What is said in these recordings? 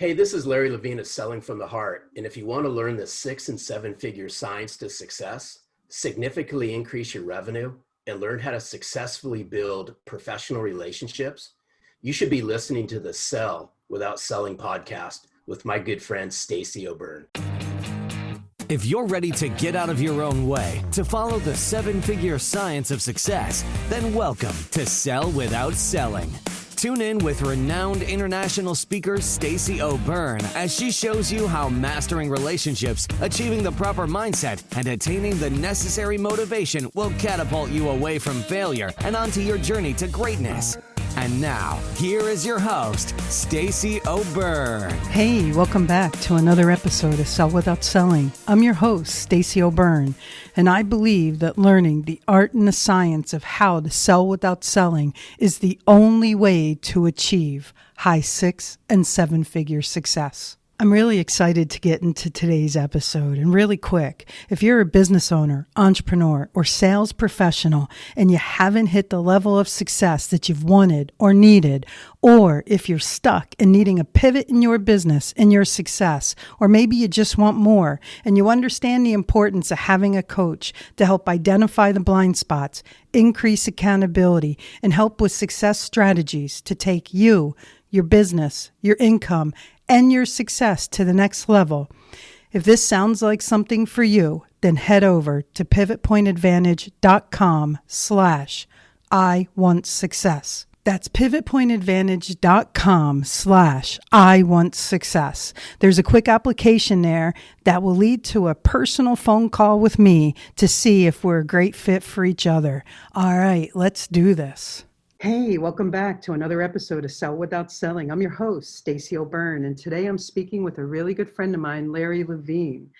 Hey, this is Larry Levine of Selling from the Heart. And if you want to learn the 6 and 7 figure science to success, significantly increase your revenue, and learn how to successfully build professional relationships, you should be listening to the Sell Without Selling podcast with my good friend, Stacey O'Byrne. If you're ready to get out of your own way to follow the 7-figure science of success, then welcome to Sell Without Selling. Tune in with renowned international speaker Stacey O'Byrne as she shows you how mastering relationships, achieving the proper mindset, and attaining the necessary motivation will catapult you away from failure and onto your journey to greatness. And now, here is your host, Stacey O'Byrne. Hey, welcome back to another episode of Sell Without Selling. I'm your host, Stacey O'Byrne, and I believe that learning the art and the science of how to sell without selling is the only way to achieve high 6 and 7 figure success. I'm really excited to get into today's episode. And really quick, if you're a business owner, entrepreneur, or sales professional and you haven't hit the level of success that you've wanted or needed, or if you're stuck and needing a pivot in your business and your success, or maybe you just want more and you understand the importance of having a coach to help identify the blind spots, increase accountability, and help with success strategies to take you, your business, your income, and your success to the next level. If this sounds like something for you, then head over to pivotpointadvantage.com/I want success. That's pivotpointadvantage.com/I want success. There's a quick application there that will lead to a personal phone call with me to see if we're a great fit for each other. All right, let's do this. Hey, welcome back to another episode of Sell Without Selling. I'm your host, Stacey O'Byrne, and today I'm speaking with a really good friend of mine, Larry Levine.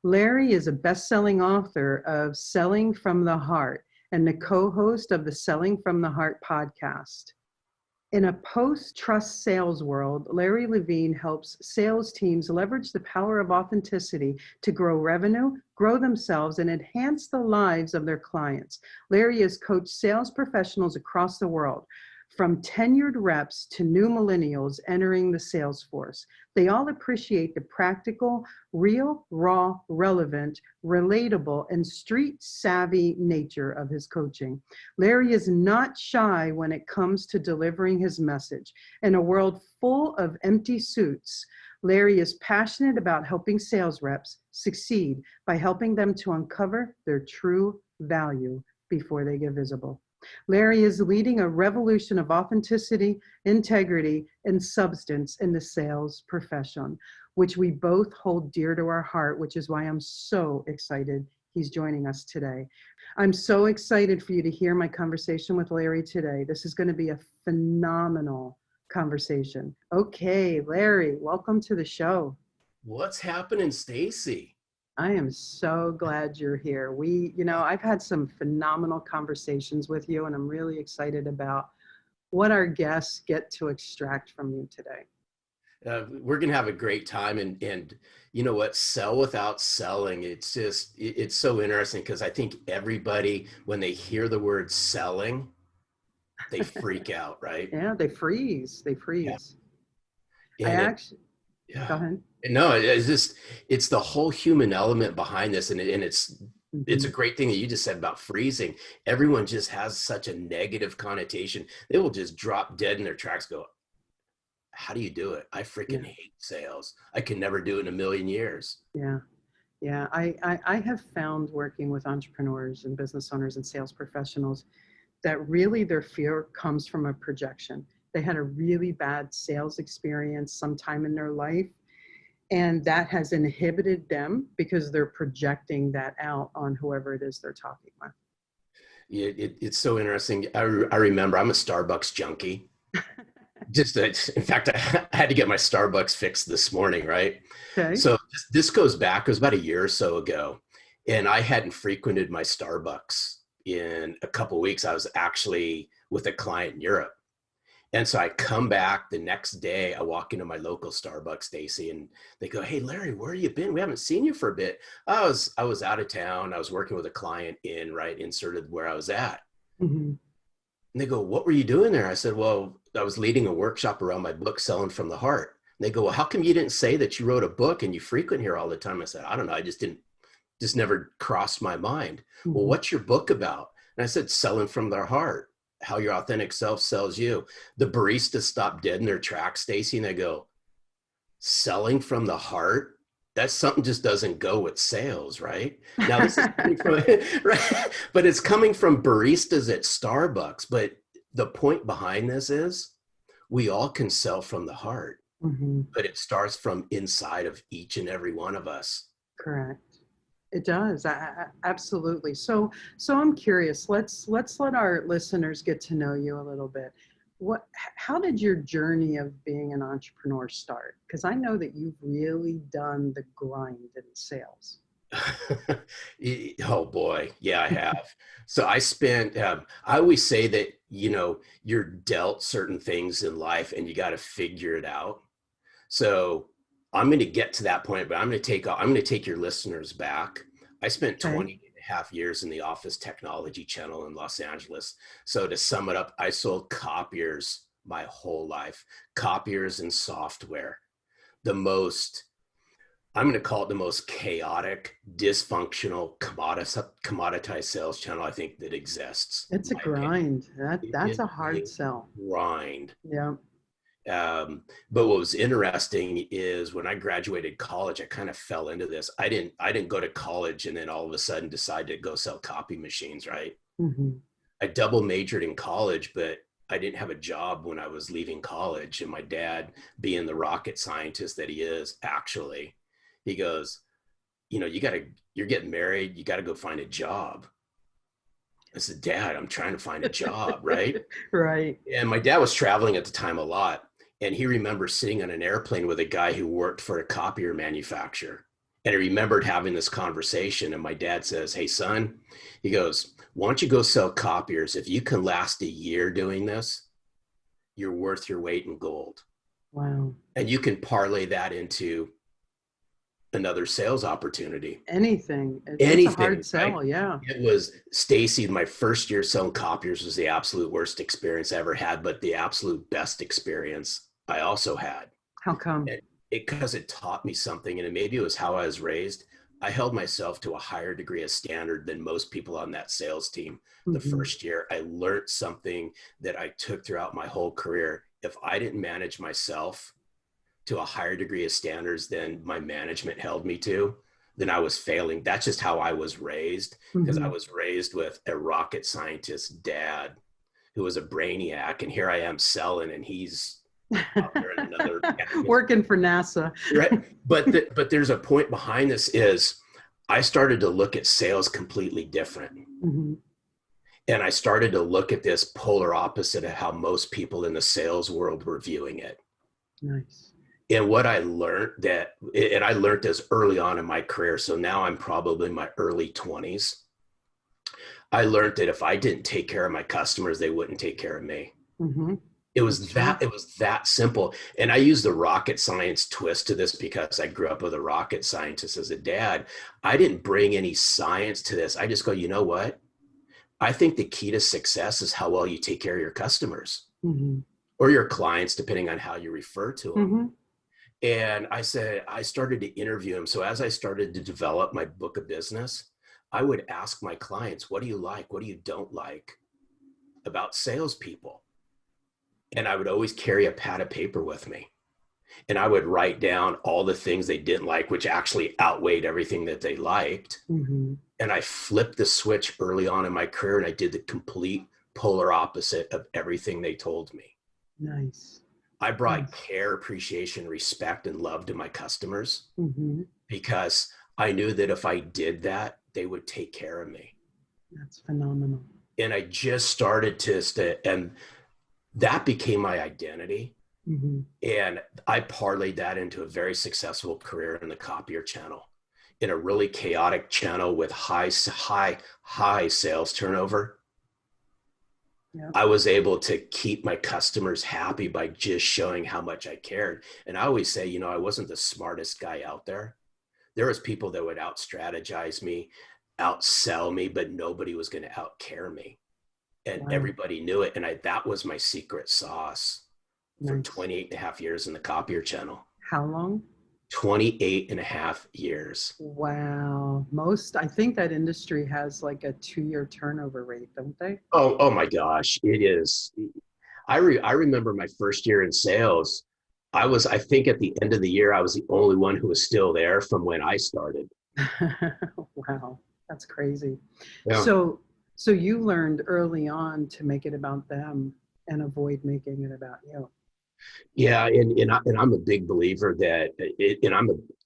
Larry is a best-selling author of Selling from the Heart and the co-host of the Selling from the Heart podcast. In a post-trust sales world, Larry Levine helps sales teams leverage the power of authenticity to grow revenue, grow themselves, and enhance the lives of their clients. Larry has coached sales professionals across the world, from tenured reps to new millennials entering the sales force. They all appreciate the practical, real, raw, relevant, relatable, and street-savvy nature of his coaching. Larry is not shy when it comes to delivering his message. In a world full of empty suits, Larry is passionate about helping sales reps succeed by helping them to uncover their true value before they get visible. Larry is leading a revolution of authenticity, integrity, and substance in the sales profession, which we both hold dear to our heart, which is why I'm so excited he's joining us today. I'm so excited for you to hear my conversation with Larry today. This is going to be a phenomenal conversation. Okay, Larry, welcome to the show. What's happening, Stacey? I am so glad you're here. I've had some phenomenal conversations with you, and I'm really excited about what our guests get to extract from you today. We're going to have a great time. And you know what? Sell without selling. It's so interesting because I think everybody, when they hear the word selling, they freak out, right? Yeah, they freeze. Yeah. Go ahead. No, it's the whole human element behind this. And it's a great thing that you just said about freezing. Everyone just has such a negative connotation. They will just drop dead in their tracks, go, how do you do it? I freaking hate sales. I can never do it in a million years. Yeah. I have found working with entrepreneurs and business owners and sales professionals that really their fear comes from a projection. They had a really bad sales experience sometime in their life, and that has inhibited them because they're projecting that out on whoever it is they're talking with. It's so interesting. I remember I'm a Starbucks junkie. In fact, I had to get my Starbucks fixed this morning, right? Okay. So this goes back, it was about a year or so ago, and I hadn't frequented my Starbucks in a couple of weeks. I was actually with a client in Europe. And so I come back the next day, I walk into my local Starbucks, Stacey, and they go, hey, Larry, where have you been? We haven't seen you for a bit. I was out of town. I was working with a client inserted where I was at. Mm-hmm. And they go, what were you doing there? I said, well, I was leading a workshop around my book, Selling from the Heart. they go, well, how come you didn't say that you wrote a book and you frequent here all the time? I said, I don't know. I just never crossed my mind. Well, Mm-hmm. what's your book about? And I said, selling from their heart, how your authentic self sells you. The baristas stop dead in their tracks, Stacey, and they go, selling from the heart? That's something just doesn't go with sales, right? Now this is coming from, right? But it's coming from baristas at Starbucks. But the point behind this is we all can sell from the heart, Mm-hmm. but it starts from inside of each and every one of us. Correct. It does. Absolutely. So I'm curious. Let's let our listeners get to know you a little bit. How did your journey of being an entrepreneur start? Because I know that you've really done the grind in sales. Oh boy, yeah, I have. So I spent. I always say that you're dealt certain things in life, and you got to figure it out. So I'm going to get to that point, but I'm going to take your listeners back. I spent Okay. 20 and a half years in the office technology channel in Los Angeles. So to sum it up, I sold copiers my whole life, copiers and software. I'm going to call it the most chaotic, dysfunctional, commoditized sales channel I think that exists. It's a In my opinion. grind. It That's is a a hard sell. grind. Yeah. But what was interesting is when I graduated college, I kind of fell into this. I didn't go to college and then all of a sudden decide to go sell copy machines, right? Mm-hmm. I double majored in college, but I didn't have a job when I was leaving college. And my dad, being the rocket scientist that he is, actually, he goes, you're getting married, you got to go find a job. I said, Dad, I'm trying to find a job, right? Right. And my dad was traveling at the time a lot. And he remembers sitting on an airplane with a guy who worked for a copier manufacturer. And he remembered having this conversation. And my dad says, hey, son, he goes, why don't you go sell copiers? If you can last a year doing this, you're worth your weight in gold. Wow. And you can parlay that into another sales opportunity. Anything. It's a Anything, hard sell. right? Yeah. It was Stacey. My first year selling copiers was the absolute worst experience I ever had, but the absolute best experience I also had. How come? Because it taught me something, and maybe it was how I was raised. I held myself to a higher degree of standard than most people on that sales team. The Mm-hmm. first year, I learned something that I took throughout my whole career. If I didn't manage myself to a higher degree of standards than my management held me to, then I was failing. That's just how I was raised, because I Mm-hmm. was raised with a rocket scientist dad who was a brainiac, and here I am selling, and he's out there in another Working for NASA. right. But there's a point behind this is I started to look at sales completely different. Mm-hmm. And I started to look at this polar opposite of how most people in the sales world were viewing it. Nice. And what I learned and I learned this early on in my career. So now I'm probably in my early 20s. I learned that if I didn't take care of my customers, they wouldn't take care of me. Mm-hmm. It was that simple. And I use the rocket science twist to this because I grew up with a rocket scientist as a dad. I didn't bring any science to this. I just go, you know what? I think the key to success is how well you take care of your customers Mm-hmm. or your clients, depending on how you refer to them. Mm-hmm. And I started to interview them. So as I started to develop my book of business, I would ask my clients, what do you like? What do you don't like about salespeople? And I would always carry a pad of paper with me. And I would write down all the things they didn't like, which actually outweighed everything that they liked. Mm-hmm. And I flipped the switch early on in my career, and I did the complete polar opposite of everything they told me. Nice. I brought Nice. care, appreciation, respect, and love to my customers Mm-hmm. because I knew that if I did that, they would take care of me. That's phenomenal. And I just started and that became my identity. Mm-hmm. And I parlayed that into a very successful career in the copier channel, in a really chaotic channel with high sales turnover. Yeah. I was able to keep my customers happy by just showing how much I cared. And I always say, I wasn't the smartest guy out there. There was people that would out strategize me, outsell me, but nobody was going to out care me. And Wow. everybody knew it. And that was my secret sauce for Nice. 28 and a half years in the copier channel. How long? 28 and a half years. Wow. I think that industry has like a 2-year turnover rate, don't they? Oh my gosh, it is. I remember my first year in sales. I think at the end of the year, I was the only one who was still there from when I started. Wow, that's crazy. Yeah. So, so you learned early on to make it about them and avoid making it about you. Yeah, and I'm a big believer that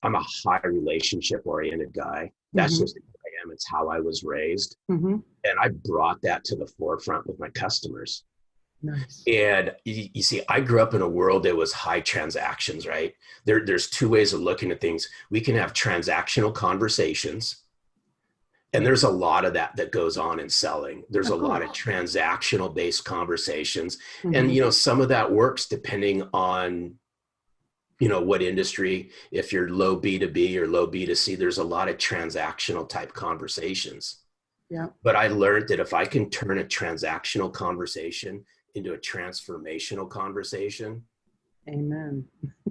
I'm a high relationship oriented guy. That's Mm-hmm. just who I am. It's how I was raised, Mm-hmm. and I brought that to the forefront with my customers. Nice. And you see, I grew up in a world that was high transactions, right? There's two ways of looking at things. We can have transactional conversations, and there's a lot of that goes on in selling. There's a Of lot of course. transactional based conversations, and Mm-hmm. some of that works depending on what industry. If you're low B2B or low B2C, there's a lot of transactional type conversations. Yeah. But I learned that if I can turn a transactional conversation into a transformational conversation, Amen.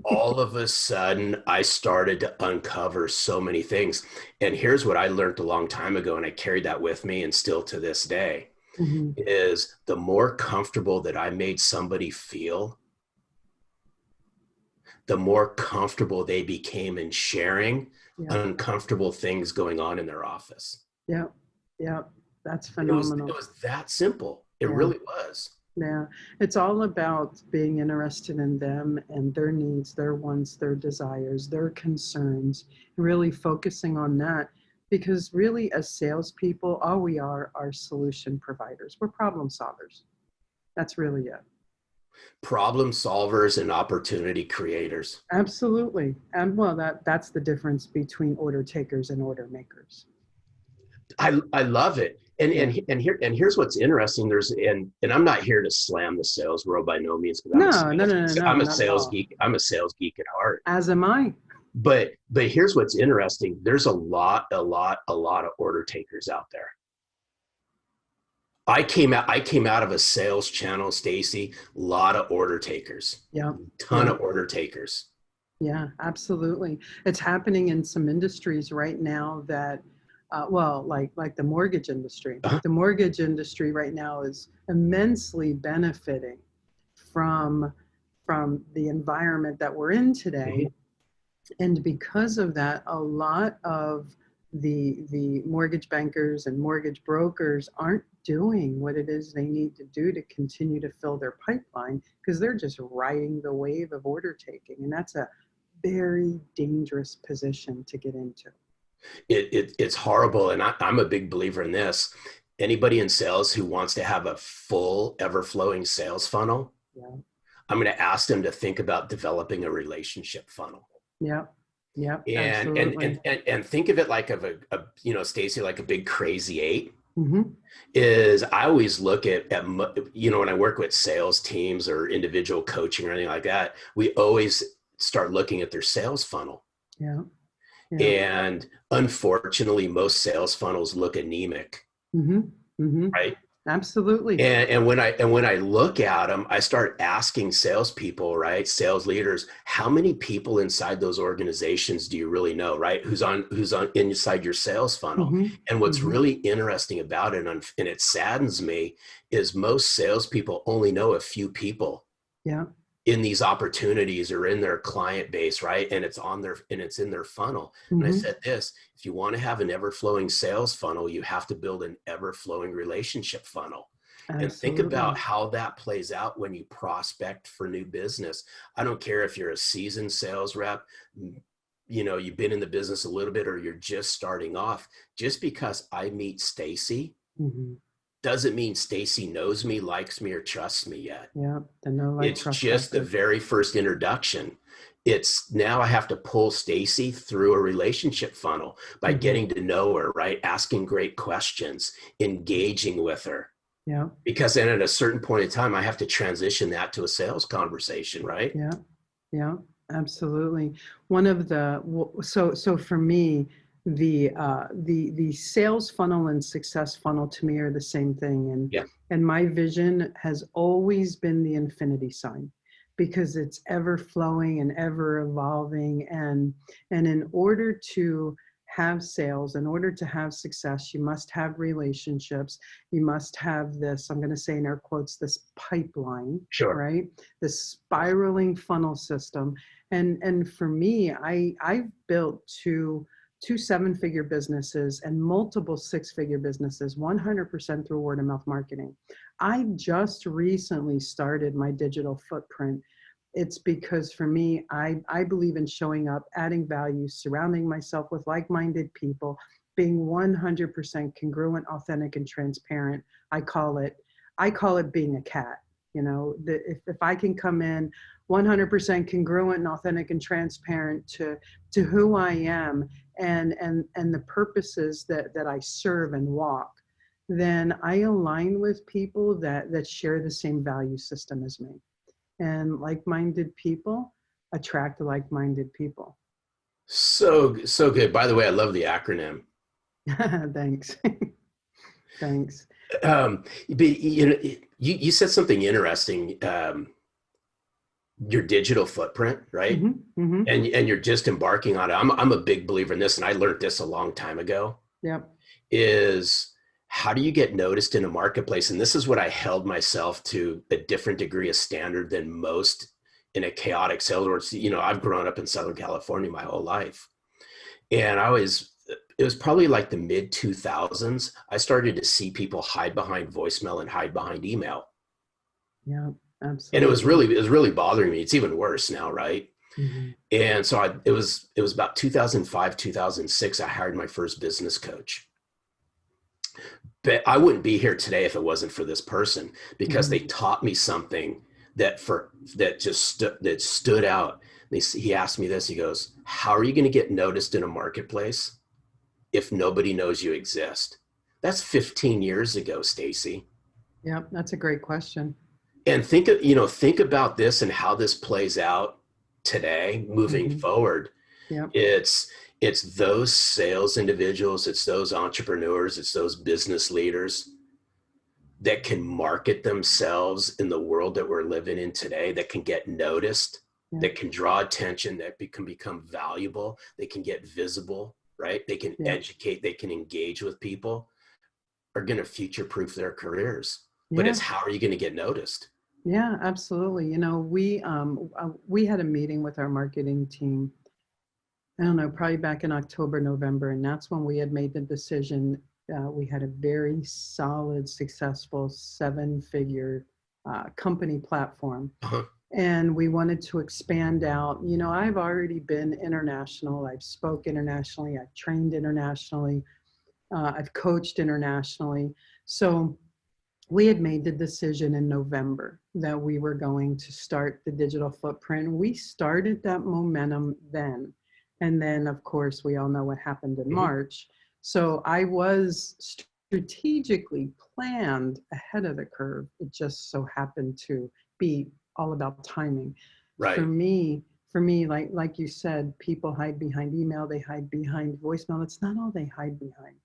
all of a sudden I started to uncover so many things. And here's what I learned a long time ago, and I carried that with me and still to this day, Mm-hmm. is the more comfortable that I made somebody feel, the more comfortable they became in sharing Yeah. uncomfortable things going on in their office. Yeah. Yeah. That's It phenomenal. was that simple. It Yeah. really was. Yeah, it's all about being interested in them and their needs, their wants, their desires, their concerns, really focusing on that. Because really, as salespeople, all we are solution providers. We're problem solvers. That's really it. Problem solvers and opportunity creators. Absolutely. And well, that's the difference between order takers and order makers. I love it. Yeah. And here's what's interesting. And I'm not here to slam the sales world by no means, because No, no, no, no, no, I'm a not at sales all. geek. I'm a sales geek at heart. As am I. But here's what's interesting. There's a lot of order takers out there. I came out of a sales channel, Stacey. A lot of order takers. Yeah. Ton Yeah. of order takers. Yeah, absolutely. It's happening in some industries right now that, well, like the mortgage industry. Uh-huh. The mortgage industry right now is immensely benefiting from from the environment that we're in today, Mhm. and because of that, a lot of the mortgage bankers and mortgage brokers aren't doing what it is they need to do to continue to fill their pipeline because they're just riding the wave of order taking, and that's a very dangerous position to get into. It's horrible, and I'm a big believer in this. Anybody in sales who wants to have a full, ever-flowing sales funnel, Yeah. I'm going to ask them to think about developing a relationship funnel. Yeah. Yeah. And Absolutely. and think of it like Stacy, like a big crazy eight. Mm-hmm. Is I always look at when I work with sales teams or individual coaching or anything like that, we always start looking at their sales funnel. Yeah. Yeah. And unfortunately, most sales funnels look anemic, Mm-hmm. Mm-hmm. right? Absolutely. And when I look at them, I start asking salespeople, right, sales leaders, how many people inside those organizations do you really know, right? Who's on inside your sales funnel? Mm-hmm. And what's Mm-hmm. really interesting about it, and it saddens me, is most salespeople only know a few people Yeah. in these opportunities or in their client base, right? And it's in their funnel. And I Mm-hmm. said this, if you want to have an ever-flowing sales funnel, you have to build an ever-flowing relationship funnel. And think about Absolutely. how that plays out when you prospect for new business. I don't care if you're a seasoned sales rep, you've been in the business a little bit, or you're just starting off. Just because I meet Stacey Mm-hmm. doesn't mean Stacey knows me, likes me, or trusts me yet. Yeah. The no like It's trust just the factor. very first introduction. It's now I have to pull Stacey through a relationship funnel by Mm-hmm. getting to know her, right? Asking great questions, engaging with her. Yeah. Because then at a certain point in time, I have to transition that to a sales conversation, right? Yeah. Yeah. Absolutely. One of the so for me, the sales funnel and success funnel to me are the same thing, Yeah. and my vision has always been the infinity sign, because it's ever flowing and ever evolving. And in order to have sales, in order to have success, you must have relationships. You must have this, I'm going to say in air quotes, this pipeline, Sure. right? This spiraling funnel system. And for me, I've built two seven-figure businesses and multiple six-figure businesses, 100% through word of mouth marketing. I just recently started my digital footprint. It's because for me, I believe in showing up, adding value, surrounding myself with like-minded people, being 100% congruent, authentic, and transparent. I call it being a cat. You know, if I can come in 100% congruent and authentic and transparent to who I am and the purposes that I serve and walk, then I align with people that share the same value system as me. And like-minded people attract like-minded people. So good. By the way, I love the acronym. Thanks. Thanks. But you said something interesting. Your digital footprint, right? Mm-hmm, mm-hmm. And you're just embarking on it. I'm a big believer in this, and I learned this a long time ago. Yep. Is how do you get noticed in a marketplace? And this is what I held myself to a different degree of standard than most in a chaotic sales world. I've grown up in Southern California my whole life. And it was probably like the mid 2000s, I started to see people hide behind voicemail and hide behind email. Yeah, absolutely. And it was really bothering me. It's even worse now, right? Mm-hmm. And so it was about 2005, 2006, I hired my first business coach. But I wouldn't be here today if it wasn't for this person, because mm-hmm. they taught me something that stood out. He asked me this, he goes, how are you going to get noticed in a marketplace if nobody knows you exist? That's 15 years ago, Stacey. Yeah, that's a great question. And think about this and how this plays out today, moving mm-hmm. forward. Yeah. It's those sales individuals, it's those entrepreneurs, it's those business leaders that can market themselves in the world that we're living in today, that can get noticed, yeah. that can draw attention, that can become valuable, they can get visible, right? They can yeah. educate, they can engage with people, are going to future-proof their careers. Yeah. But it's how are you going to get noticed? Yeah, absolutely. We had a meeting with our marketing team, I don't know, probably back in October, November, and that's when we had made the decision. We had a very solid, successful seven-figure company platform. Uh-huh. And we wanted to expand out. I've already been international. I've spoke internationally. I've trained internationally. I've coached internationally. So we had made the decision in November that we were going to start the digital footprint. We started that momentum then. And then, of course, we all know what happened in mm-hmm. March. So I was strategically planned ahead of the curve. It just so happened to be all about timing. Right. For me, like you said, people hide behind email, they hide behind voicemail. It's not all they hide behind.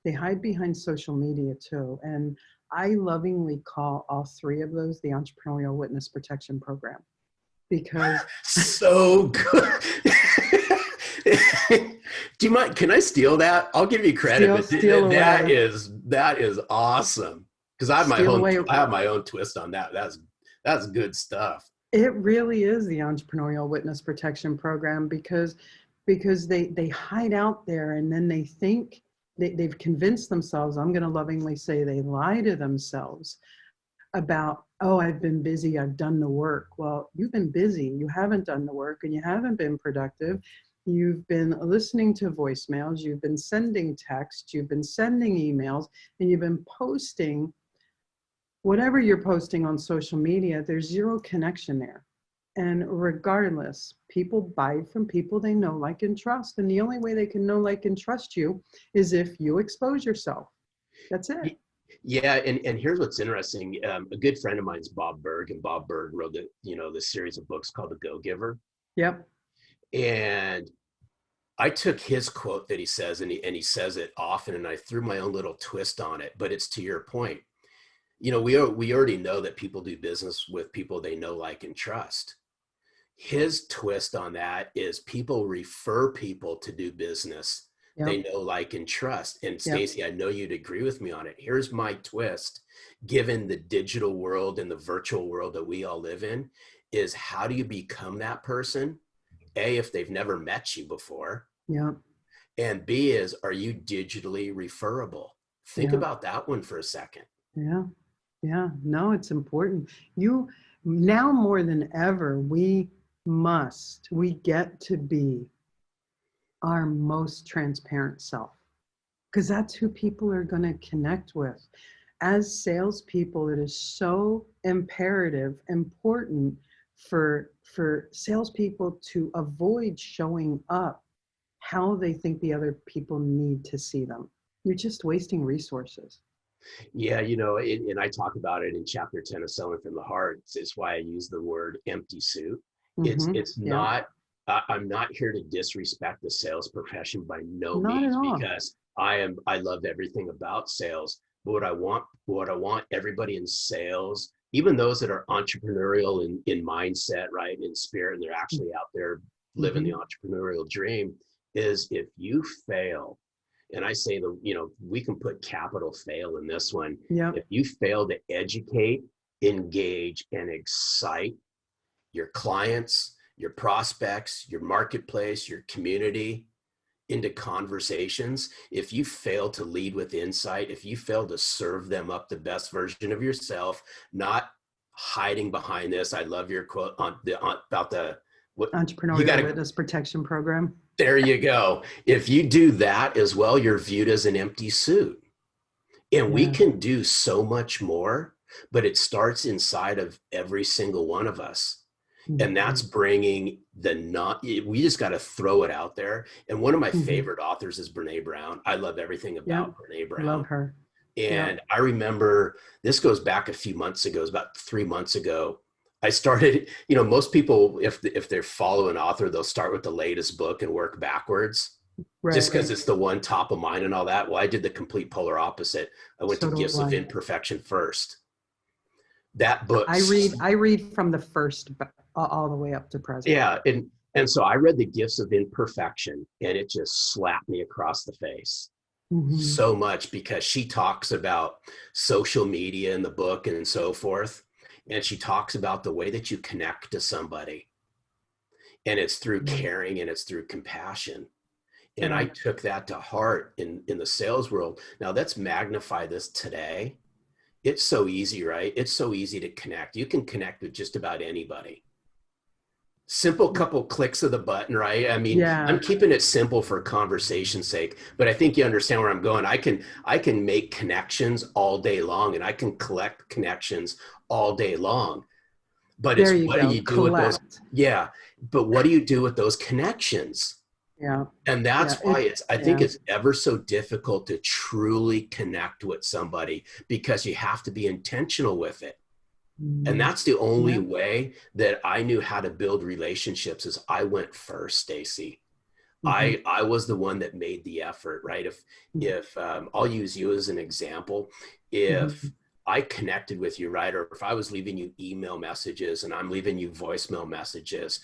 They hide behind social media too. And I lovingly call all three of those the Entrepreneurial Witness Protection Program, because so good. Do you mind? Can I steal that? I'll give you credit. Steal that is awesome, because I have my own twist on that. That's good stuff. It really is the Entrepreneurial Witness Protection Program, because they hide out there, and then they think they've convinced themselves. I'm going to lovingly say they lie to themselves about, oh, I've been busy, I've done the work. Well, you've been busy, you haven't done the work, and you haven't been productive. You've been listening to voicemails, you've been sending texts, you've been sending emails, and you've been posting whatever you're posting on social media. There's zero connection there. And regardless, people buy from people they know, like, and trust. And the only way they can know, like, and trust you is if you expose yourself. That's it. Yeah, and here's what's interesting. A good friend of mine is Bob Berg, and Bob Berg wrote this series of books called The Go-Giver. Yep. And I took his quote that he says, and he says it often, and I threw my own little twist on it. But it's to your point. We already know that people do business with people they know, like, and trust. His twist on that is people refer people to do business they know, like, and trust. And Stacey, I know you'd agree with me on it. Here's my twist. Given the digital world and the virtual world that we all live in, is how do you become that person? A, if they've never met you before. Yeah. And B is, are you digitally referable? Think about that one for a second. Yeah. Yeah. No, it's important. You now more than ever, we get to be our most transparent self, because that's who people are going to connect with. As salespeople, it is so important for salespeople to avoid showing up how they think the other people need to see them. You're just wasting resources. Yeah, you know, and I talk about it in chapter 10 of Selling from the Heart. It's why I use the word empty suit. It's not, I'm not here to disrespect the sales profession by no means, because I love everything about sales. But what I want everybody in sales, even those that are entrepreneurial in mindset, right, in spirit, and they're actually out there living the entrepreneurial dream, is if you fail, and I say, we can put capital fail in this one. If you fail to educate, engage, and excite your clients, your prospects, your marketplace, your community into conversations, if you fail to lead with insight, if you fail to serve them up the best version of yourself, not hiding behind this. I love your quote about the entrepreneurial witness protection program. There you go. If you do that as well, you're viewed as an empty suit. And we can do so much more, but it starts inside of every single one of us. And that's bringing we just got to throw it out there. And one of my favorite authors is Brene Brown. I love everything about Brene Brown. Love her. And I remember, this goes back a few months ago, it was about 3 months ago. I started, most people, if they follow an author, they'll start with the latest book and work backwards, just because it's the one top of mind and all that. Well, I did the complete polar opposite. I went to Gifts of Imperfection first. That book. I read from the first all the way up to present. Yeah. And so I read the Gifts of Imperfection, and it just slapped me across the face so much, because she talks about social media in the book and so forth. And she talks about the way that you connect to somebody, and it's through caring and it's through compassion. And I took that to heart in the sales world. Now let's magnify this today. It's so easy, right? It's so easy to connect. You can connect with just about anybody. Simple couple clicks of the button, right? I mean, I'm keeping it simple for conversation's sake, but I think you understand where I'm going. I can make connections all day long, and I can collect connections all day long. But it's what do you do with those? Yeah. But what do you do with those connections? Yeah. And that's why I think it's ever so difficult to truly connect with somebody, because you have to be intentional with it. And that's the only way that I knew how to build relationships, is I went first, Stacey. I was the one that made the effort, right? If I'll use you as an example, if I connected with you, right, or if I was leaving you email messages and I'm leaving you voicemail messages,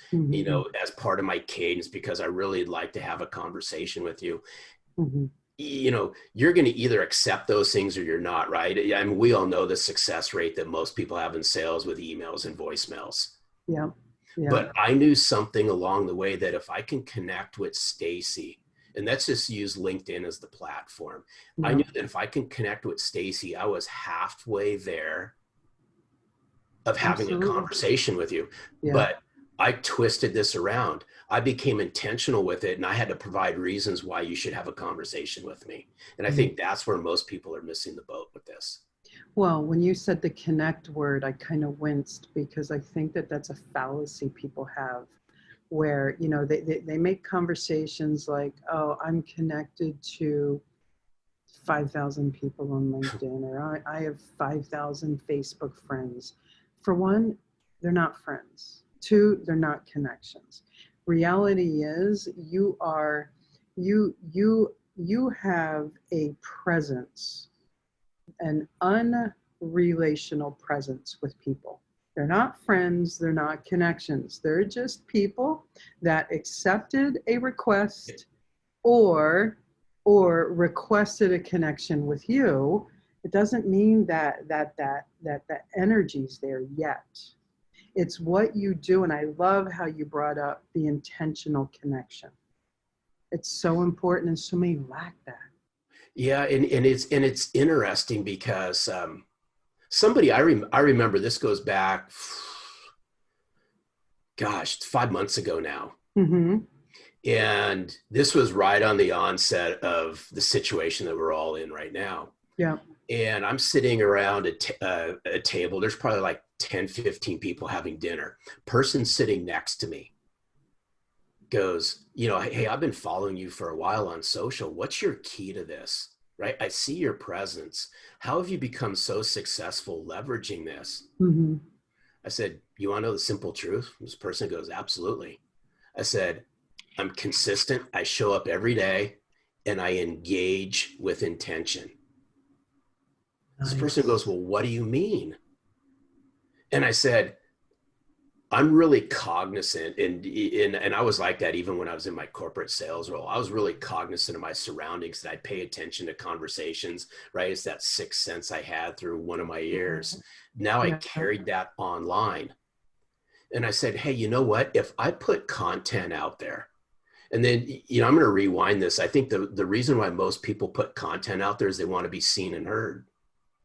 as part of my cadence, because I really like to have a conversation with you, you're going to either accept those things or you're not, right? I mean, we all know the success rate that most people have in sales with emails and voicemails. Yeah. But I knew something along the way, that if I can connect with Stacey, and let's just use LinkedIn as the platform. I knew that if I can connect with Stacey, I was halfway there of having a conversation with you. But I twisted this around. I became intentional with it, and I had to provide reasons why you should have a conversation with me. And I think that's where most people are missing the boat with this. Well, when you said the connect word, I kind of winced, because I think that that's a fallacy people have, where, they make conversations like, oh, I'm connected to 5,000 people on LinkedIn, or I have 5,000 Facebook friends. For one, they're not friends. Two, they're not connections. Reality is you have a presence, an unrelational presence with people. They're not friends. They're not connections. They're just people that accepted a request or requested a connection with you. It doesn't mean that the energy's there yet. It's what you do. And I love how you brought up the intentional connection. It's so important, and so many lack that. Yeah, and it's interesting because somebody I remember, this goes back, gosh, 5 months ago now. Mm-hmm. And this was right on the onset of the situation that we're all in right now. Yeah. And I'm sitting around a table. There's probably like 10, 15 people having dinner. Person sitting next to me goes, hey, I've been following you for a while on social. What's your key to this? Right? I see your presence. How have you become so successful leveraging this? Mm-hmm. I said, you want to know the simple truth? This person goes, absolutely. I said, I'm consistent. I show up every day and I engage with intention. Nice. This person goes, well, what do you mean? And I said, I'm really cognizant, and I was like that even when I was in my corporate sales role. I was really cognizant of my surroundings, that I pay attention to conversations, right? It's that sixth sense I had through one of my years. Now I carried that online. And I said, hey, you know what? If I put content out there, and then, I'm going to rewind this. I think the reason why most people put content out there is they want to be seen and heard.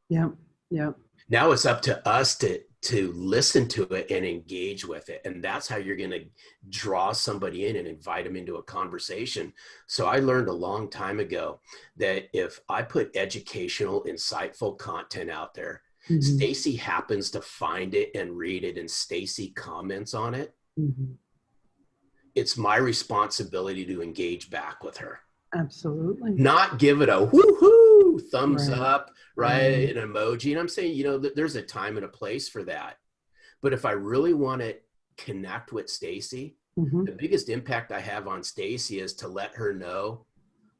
Yeah. Yeah. Now it's up to us to listen to it and engage with it. And that's how you're going to draw somebody in and invite them into a conversation. So I learned a long time ago that if I put educational, insightful content out there, mm-hmm. Stacey happens to find it and read it, and Stacey comments on it, mm-hmm. it's my responsibility to engage back with her. Absolutely. Not give it a woohoo, thumbs up, right? An emoji. And I'm saying, there's a time and a place for that. But if I really want to connect with Stacey, mm-hmm. the biggest impact I have on Stacey is to let her know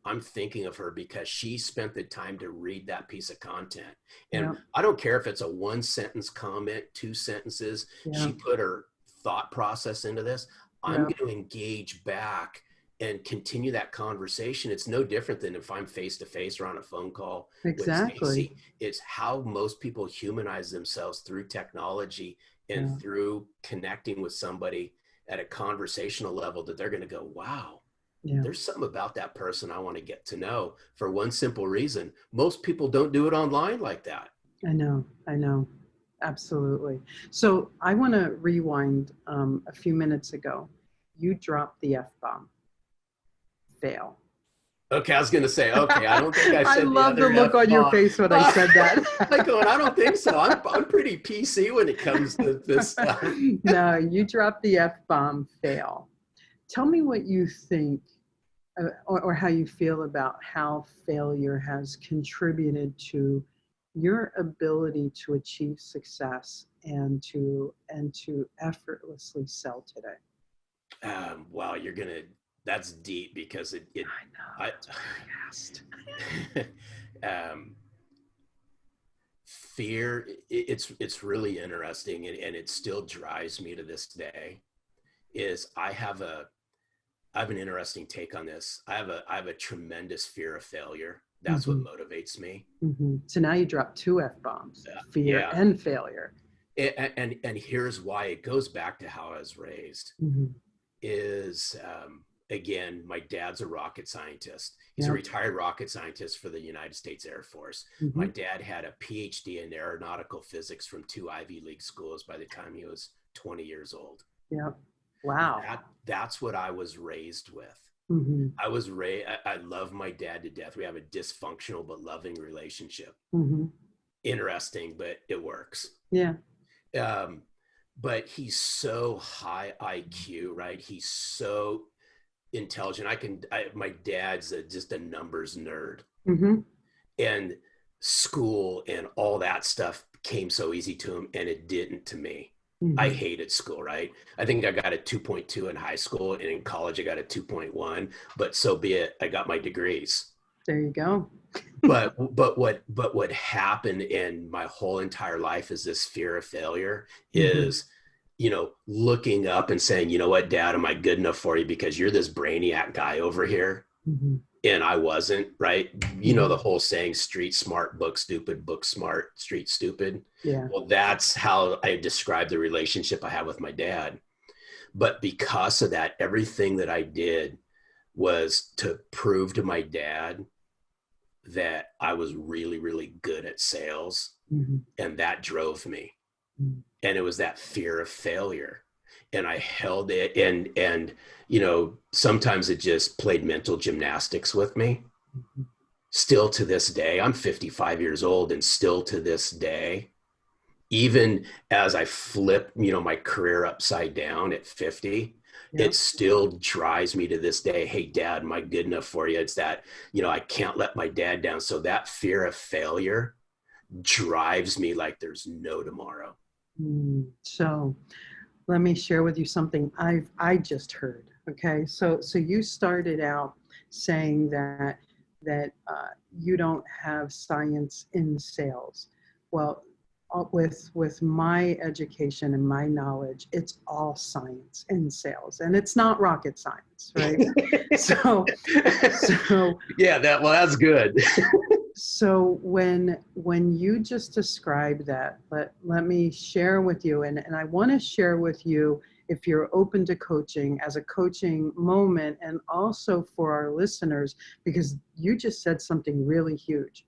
I'm thinking of her because she spent the time to read that piece of content. And I don't care if it's a 1-sentence comment, 2 sentences. She put her thought process into this. I'm going to engage back and continue that conversation. It's no different than if I'm face-to-face or on a phone call. Exactly. With Stacey. It's how most people humanize themselves through technology and through connecting with somebody at a conversational level that they're going to go, wow, there's something about that person I want to get to know, for one simple reason. Most people don't do it online like that. I know. Absolutely. So I want to rewind a few minutes ago. You dropped the F-bomb. Fail. Okay, I was going to say, I don't think I said I love the look on your face when I said that. Like going, I don't think so. I'm pretty PC when it comes to this stuff. No, you dropped the F-bomb. Fail. Tell me what you think or how you feel about how failure has contributed to your ability to achieve success and to effortlessly sell today. Wow, that's deep because it I know. It's very fast. Fear, it's really interesting, and it still drives me to this day. Is I have an interesting take on this. I have a tremendous fear of failure. That's mm-hmm. what motivates me. Mm-hmm. So now you drop 2 F-bombs, fear and failure. And here's why. It goes back to how I was raised. Mm-hmm. Is again, my dad's a rocket scientist. He's a retired rocket scientist for the United States Air Force. Mm-hmm. My dad had a PhD in aeronautical physics from 2 Ivy League schools by the time he was 20 years old. Yeah. Wow. That's what I was raised with. Mm-hmm. I love my dad to death. We have a dysfunctional but loving relationship. Mm-hmm. Interesting, but it works. Yeah. But he's so high IQ, right? He's so intelligent. My dad's just a numbers nerd. Mm-hmm. And school and all that stuff came so easy to him, and it didn't to me. Mm-hmm. I hated school, right? I think I got a 2.2 in high school, and in college I got a 2.1, but so be it. I got my degrees. There you go. But what happened in my whole entire life is this fear of failure is, looking up and saying, you know what, Dad, am I good enough for you? Because you're this brainiac guy over here. Mm-hmm. And I wasn't, right? Mm-hmm. The whole saying, street smart, book smart, street stupid. Yeah. Well, that's how I describe the relationship I have with my dad. But because of that, everything that I did was to prove to my dad that I was really, really good at sales. Mm-hmm. And that drove me. Mm-hmm. And it was that fear of failure. And I held it, and sometimes it just played mental gymnastics with me. Mm-hmm. Still to this day, I'm 55 years old, and still to this day, even as I flip, my career upside down at 50, it still drives me to this day. Hey, Dad, am I good enough for you? It's that, I can't let my dad down. So that fear of failure drives me like there's no tomorrow. So let me share with you something I just heard. Okay, so you started out saying that you don't have science in sales. Well, with my education and my knowledge, it's all science in sales, and it's not rocket science, right? so yeah, that's good. So when you just described that, let me share with you, and I want to share with you, if you're open to coaching, as a coaching moment, and also for our listeners, because you just said something really huge.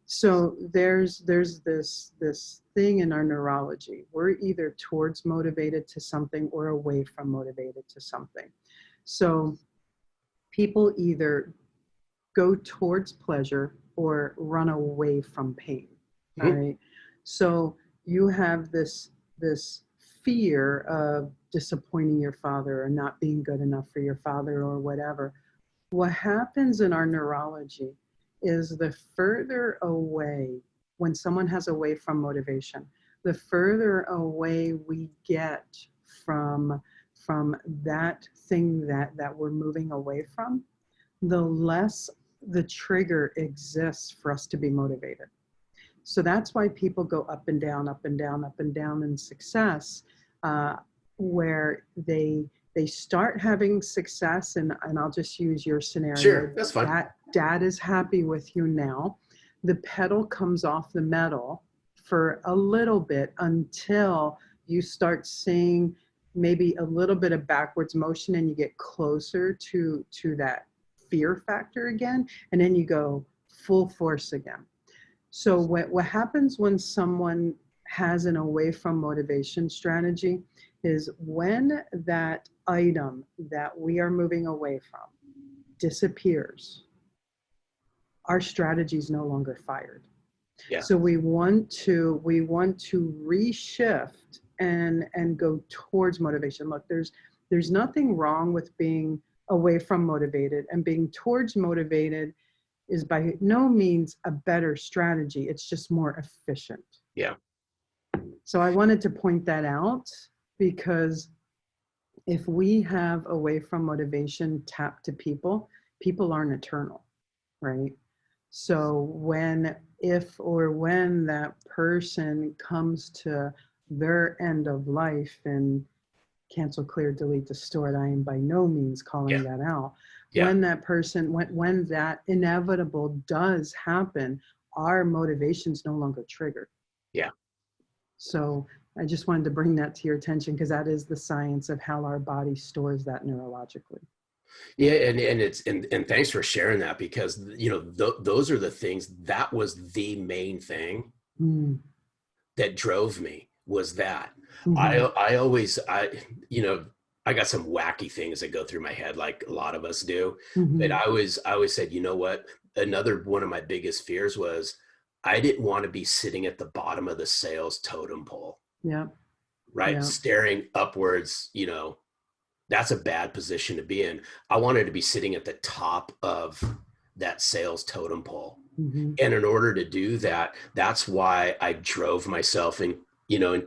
So there's this thing in our neurology. We're either towards motivated to something or away from motivated to something. So people either go towards pleasure or run away from pain. Mm-hmm. All right. So you have this fear of disappointing your father or not being good enough for your father or whatever. What happens in our neurology is the further away, when someone has away from motivation, the further away we get from that thing that we're moving away from, the less the trigger exists for us to be motivated. So that's why people go up and down, up and down, up and down in success, where they start having success, and I'll just use your scenario. Sure, that's fine. Dad is happy with you now. The pedal comes off the metal for a little bit until you start seeing maybe a little bit of backwards motion, and you get closer to that fear factor again, and then you go full force again. So what happens when someone has an away from motivation strategy is when that item that we are moving away from disappears, our strategy is no longer fired. Yeah. So we want to reshift and go towards motivation. Look, there's nothing wrong with being away from motivated, and being towards motivated is by no means a better strategy. It's just more efficient. Yeah. So I wanted to point that out, because if we have away from motivation tapped to people aren't eternal, right? So if that person comes to their end of life, and cancel, clear, delete, distort, I am by no means calling that out. Yeah. When that person, when that inevitable does happen, our motivation's no longer triggered. Yeah. So I just wanted to bring that to your attention, because that is the science of how our body stores that neurologically. Yeah, and thanks for sharing that, because those are the things, that was the main thing that drove me, was that. Mm-hmm. I got some wacky things that go through my head, like a lot of us do. Mm-hmm. But I always said, you know what? Another one of my biggest fears was I didn't want to be sitting at the bottom of the sales totem pole. Yeah. Right. Yeah. Staring upwards, that's a bad position to be in. I wanted to be sitting at the top of that sales totem pole. Mm-hmm. And in order to do that, that's why I drove myself in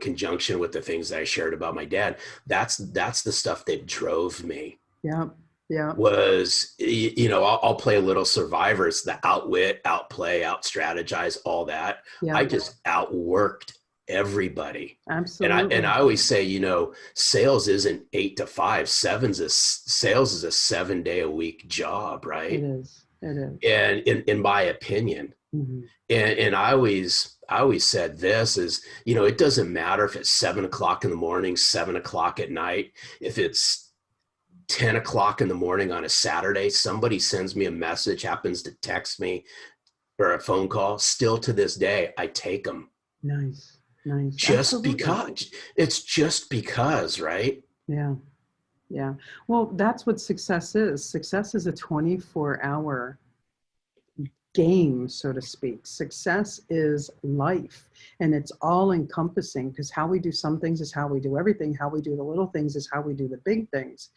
conjunction with the things that I shared about my dad. That's the stuff that drove me. Yeah. Yeah. was, I'll play a little survivor. It's the outwit, outplay, out strategize, all that. Yeah. I just outworked everybody. And I Absolutely. always say, sales isn't 8 to 5. Sales is a 7 day a week job, It right? is. It is. And in my opinion, Mhm. and I always said this is, it doesn't matter if it's 7 o'clock in the morning, 7 o'clock at night, if it's 10 o'clock in the morning on a Saturday, somebody sends me a message, happens to text me or a phone call, still to this day, I take them. Nice. Nice. Just Absolutely. because. It's just because, right? Yeah. Yeah. Well, that's what success is. Success is a 24-hour game, so to speak. Success is life, and it's all encompassing, because how we do some things is how we do everything. How we do the little things is how we do the big things.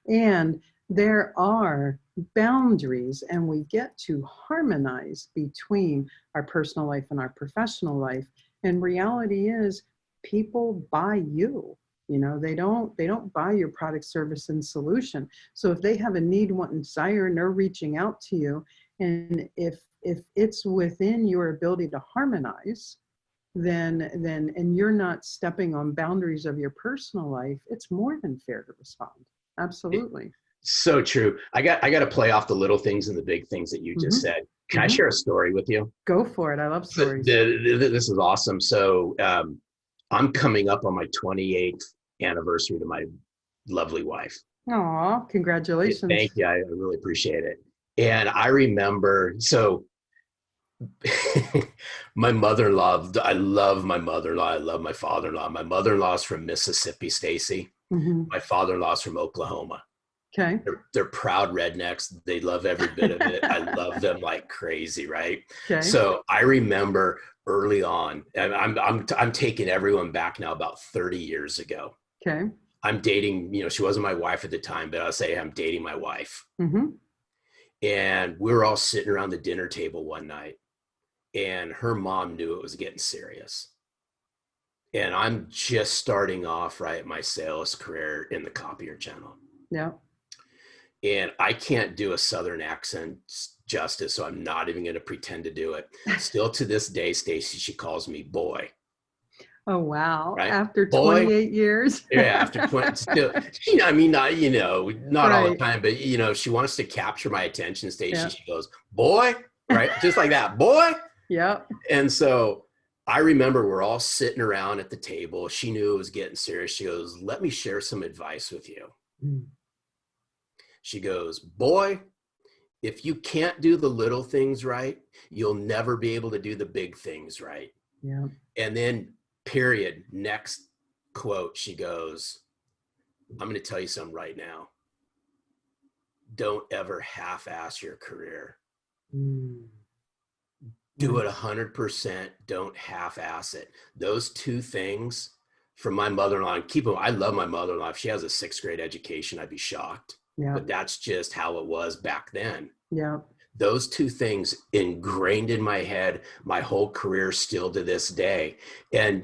And there are boundaries, and we get to harmonize between our personal life and our professional life. And reality is, people buy you. They don't buy your product, service, and solution. So if they have a need, want, and desire, and they're reaching out to you, and if it's within your ability to harmonize, then and you're not stepping on boundaries of your personal life, it's more than fair to respond. Absolutely. So true. I got to play off the little things and the big things that you just Hmm. said. Can I Hmm. share a story with you? Go for it. I love So stories. this is awesome. So I'm coming up on my 28th anniversary to my lovely wife. Aw, Thank congratulations. you. I really appreciate it. And I remember, so my mother-in-law, I love my mother-in-law. I love my father-in-law. My mother-in-law is from Mississippi, Stacey. Hmm. My father-in-law is from Oklahoma. Okay. They're proud rednecks. They love every bit of it. I love them like crazy, right? Okay. So I remember early on, and I'm taking everyone back now about 30 years ago. Okay. I'm dating, she wasn't my wife at the time, but I'll say I'm dating my wife. Hmm. And we were all sitting around the dinner table one night, and her mom knew it was getting serious. And I'm just starting off, right, my sales career in the copier channel. Yeah. And I can't do a Southern accent justice, so I'm not even going to pretend to do it. Still to this day, Stacey, she calls me boy, Oh, wow. right? After Boy. 28 years. Yeah, after 20, still, I mean, not, not all the Right. time, but, she wants to capture my attention, Stacey. Yeah. She goes, boy, right? Just like that, boy. Yep. And so I remember we're all sitting around at the table. She knew it was getting serious. She goes, let me share some advice with you. Mm. She goes, boy, if you can't do the little things right, you'll never be able to do the big things right. Yeah. And then, period, next quote, she goes, I'm going to tell you something right now. Don't ever half-ass your career. Mm. Do it Nice. 100%. Don't half-ass it. Those two things from my mother-in-law, and keep them, I love my mother-in-law. If she has a 6th grade education, I'd be shocked. Yeah. But that's just how it was back then. Yeah. Those two things ingrained in my head my whole career, still to this day. And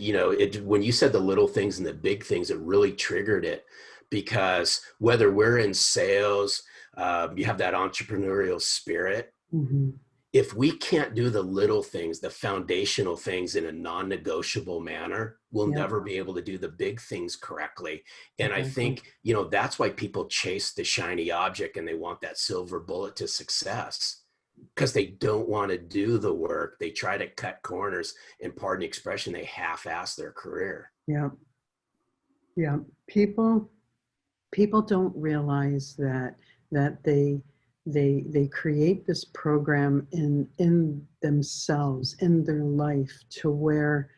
when you said the little things and the big things, it really triggered it, because whether we're in sales, you have that entrepreneurial spirit. Hmm. If we can't do the little things, the foundational things in a non-negotiable manner, we'll Yeah. never be able to do the big things correctly. And I Exactly. think, that's why people chase the shiny object and they want that silver bullet to success, because they don't want to do the work. They try to cut corners, and pardon the expression, they half-ass their career. Yeah. Yeah. People don't realize that they create this program in themselves, in their life, to where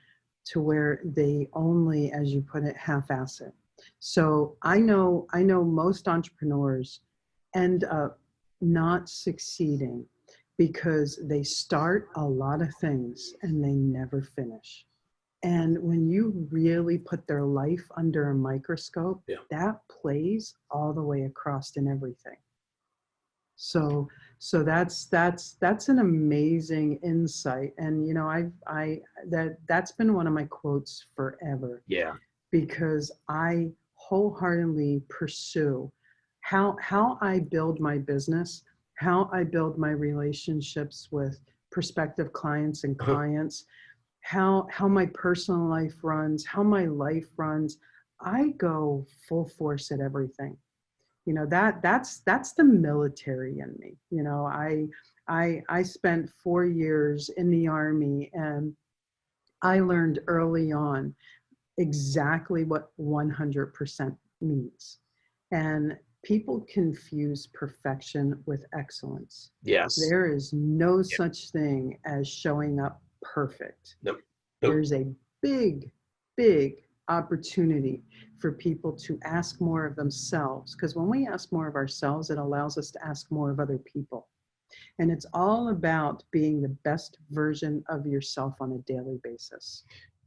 they only, as you put it, half-ass it. So I know most entrepreneurs end up not succeeding because they start a lot of things and they never finish. And when you really put their life under a microscope, Yeah. that plays all the way across in everything. So that's an amazing insight. And that's been one of my quotes forever, Yeah. because I wholeheartedly pursue how I build my business, how I build my relationships with prospective clients and clients, how my personal life runs, how my life runs. I go full force at everything. You know, that's the military in me. You know, I spent 4 years in the Army, and I learned early on exactly what 100% means. And people confuse perfection with excellence. Yes. There is no Yep. such thing as showing up perfect. Nope. Nope. There's a big, big opportunity for people to ask more of themselves, because when we ask more of ourselves, it allows us to ask more of other people. And it's all about being the best version of yourself on a daily basis.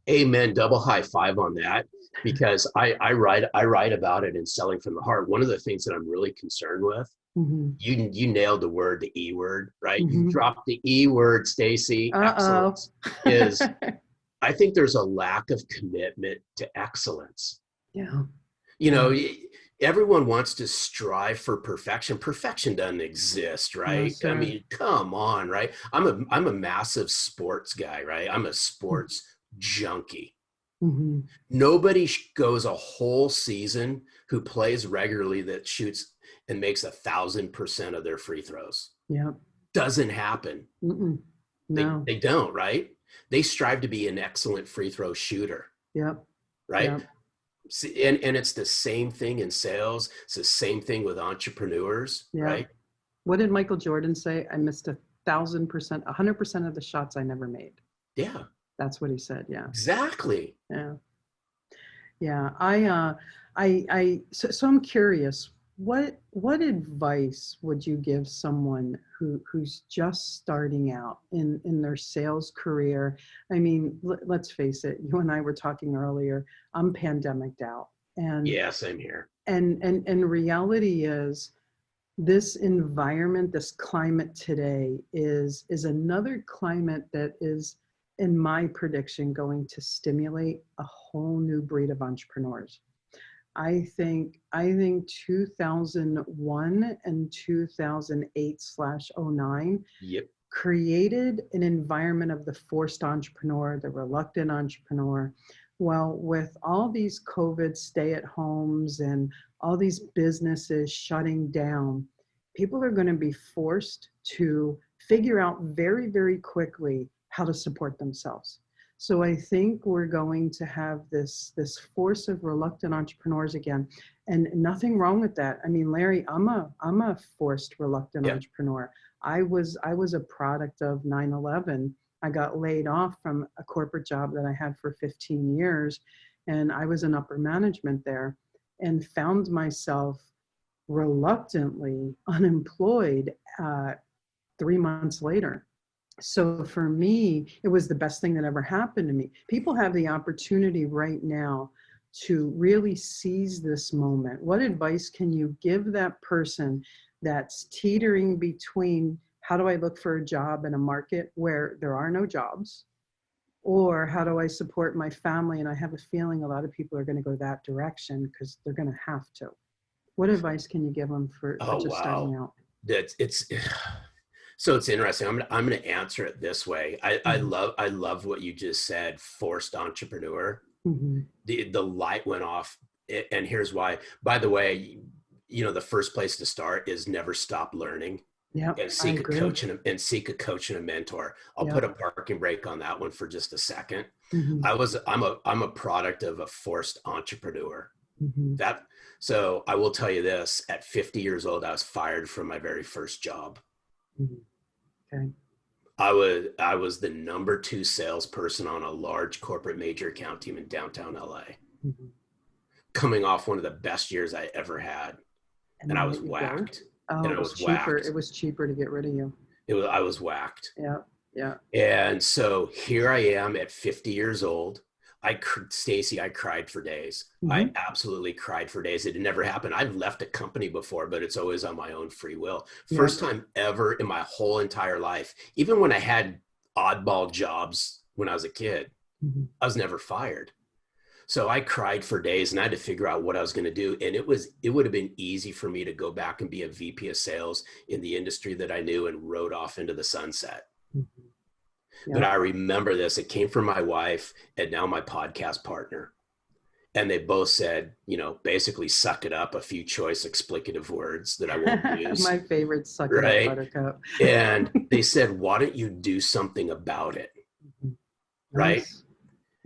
Amen. Double high five on that, because I write about it in Selling from the Heart. One of the things that I'm really concerned with, Mm-hmm. you nailed the word, the E word, right? Mm-hmm. You dropped the E word, Stacey. Excellence is, I think there's a lack of commitment to excellence. Yeah. You know, everyone wants to strive for perfection. Perfection doesn't exist, right? No, I mean, come on, right? I'm a massive sports guy, right? I'm a sports junkie. Mm-hmm. Nobody goes a whole season who plays regularly that shoots and makes 1,000% of their free throws. Yep. Doesn't happen. Mm-mm. No. They don't, right? They strive to be an excellent free throw shooter. Yep. Right. Yep. And it's the same thing in sales. It's the same thing with entrepreneurs, Yeah. right? What did Michael Jordan say? I missed 1,000%, 100% of the shots I never made. Yeah. That's what he said. Yeah. Exactly. Yeah. Yeah. So I'm curious, what advice would you give someone who's just starting out in their sales career? I mean, let's face it, you and I were talking earlier, I'm pandemiced out. And Yeah, same here. and reality is, this environment, this climate today is another climate that is, in my prediction, going to stimulate a whole new breed of entrepreneurs. I think 2001 and 2008/09 Yep. created an environment of the forced entrepreneur, the reluctant entrepreneur. Well, with all these COVID stay-at-homes and all these businesses shutting down, people are going to be forced to figure out very, very quickly how to support themselves. So I think we're going to have this force of reluctant entrepreneurs again, and nothing wrong with that. I mean, Larry, I'm a forced reluctant entrepreneur. I was a product of 9/11. I got laid off from a corporate job that I had for 15 years, and I was in upper management there, and found myself reluctantly unemployed 3 months later. So for me, it was the best thing that ever happened to me. People have the opportunity right now to really seize this moment. What advice can you give that person that's teetering between, how do I look for a job in a market where there are no jobs? Or how do I support my family? And I have a feeling a lot of people are going to go that direction because they're going to have to. What advice can you give them for just starting out? So it's interesting. I'm gonna answer it this way. I love what you just said. Forced entrepreneur. Mm-hmm. The light went off, and here's why. By the way, you know, the first place to start is never stop learning. Yep, And seek a coach and a mentor. I'll put a parking brake on that one for just a second. Mm-hmm. I'm a product of a forced entrepreneur. Mm-hmm. So I will tell you this: at 50 years old, I was fired from my very first job. Mm-hmm. Okay. I was the number 2 salesperson on a large corporate major account team in downtown LA. Mm-hmm. Coming off one of the best years I ever had, and I was whacked. Oh, it was cheaper. It was cheaper to get rid of you. I was whacked. Yeah, yeah. And so here I am at 50 years old. Stacey, I cried for days. Mm-hmm. I absolutely cried for days. It had never happened. I've left a company before, but it's always on my own free will. First time ever in my whole entire life, even when I had oddball jobs when I was a kid, mm-hmm. I was never fired. So I cried for days and I had to figure out what I was going to do. And it would have been easy for me to go back and be a VP of sales in the industry that I knew and rode off into the sunset. Mm-hmm. Yeah. But I remember this, it came from my wife and now my podcast partner. And they both said, basically suck it up, a few choice explicative words that I won't use. My favorite, suck it up, buttercup. And they said, why don't you do something about it? Mm-hmm. Right.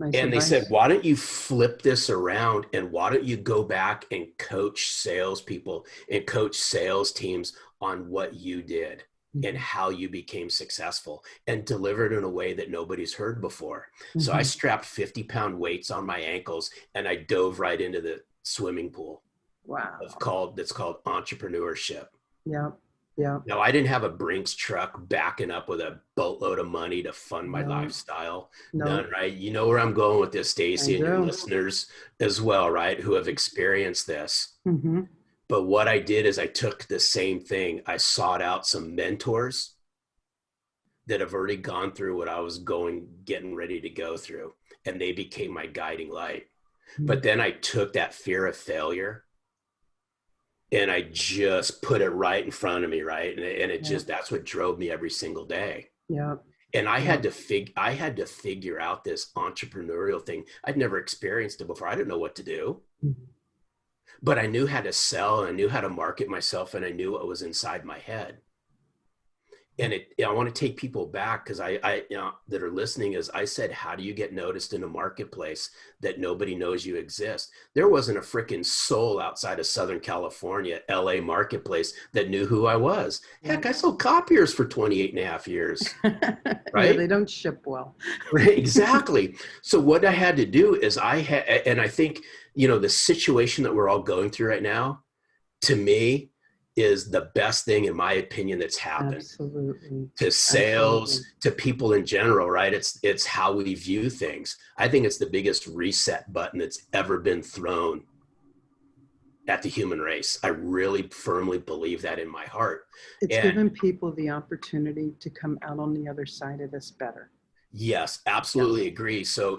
Nice and advice. they said, why don't you flip this around and why don't you go back and coach salespeople and coach sales teams on what you did and how you became successful and delivered in a way that nobody's heard before. So I strapped 50-pound weights on my ankles and I dove right into the swimming pool. Wow. That's called entrepreneurship. Yeah. Yeah. Now, I didn't have a Brinks truck backing up with a boatload of money to fund my lifestyle. None, right? You know where I'm going with this, Stacey, and your listeners as well, right? Who have experienced this. Mm-hmm. But what I did is I took the same thing. I sought out some mentors that have already gone through what I was getting ready to go through. And they became my guiding light. Mm-hmm. But then I took that fear of failure and I just put it right in front of me, right? And it just, that's what drove me every single day. Yeah. And I had to figure out this entrepreneurial thing. I'd never experienced it before. I didn't know what to do. Mm-hmm. But I knew how to sell and I knew how to market myself and I knew what was inside my head. And I want to take people back because I that are listening is I said, how do you get noticed in a marketplace that nobody knows you exist? There wasn't a freaking soul outside of Southern California, LA marketplace that knew who I was. Heck, I sold copiers for 28 and a half years, right? Yeah, they don't ship well. Right, exactly. So what I had to do is and I think, the situation that we're all going through right now, to me, is the best thing, in my opinion, that's happened. Absolutely. To sales, to people in general, right? It's how we view things. I think it's the biggest reset button that's ever been thrown at the human race. I really firmly believe that in my heart. It's given people the opportunity to come out on the other side of this better. Yes, absolutely agree. So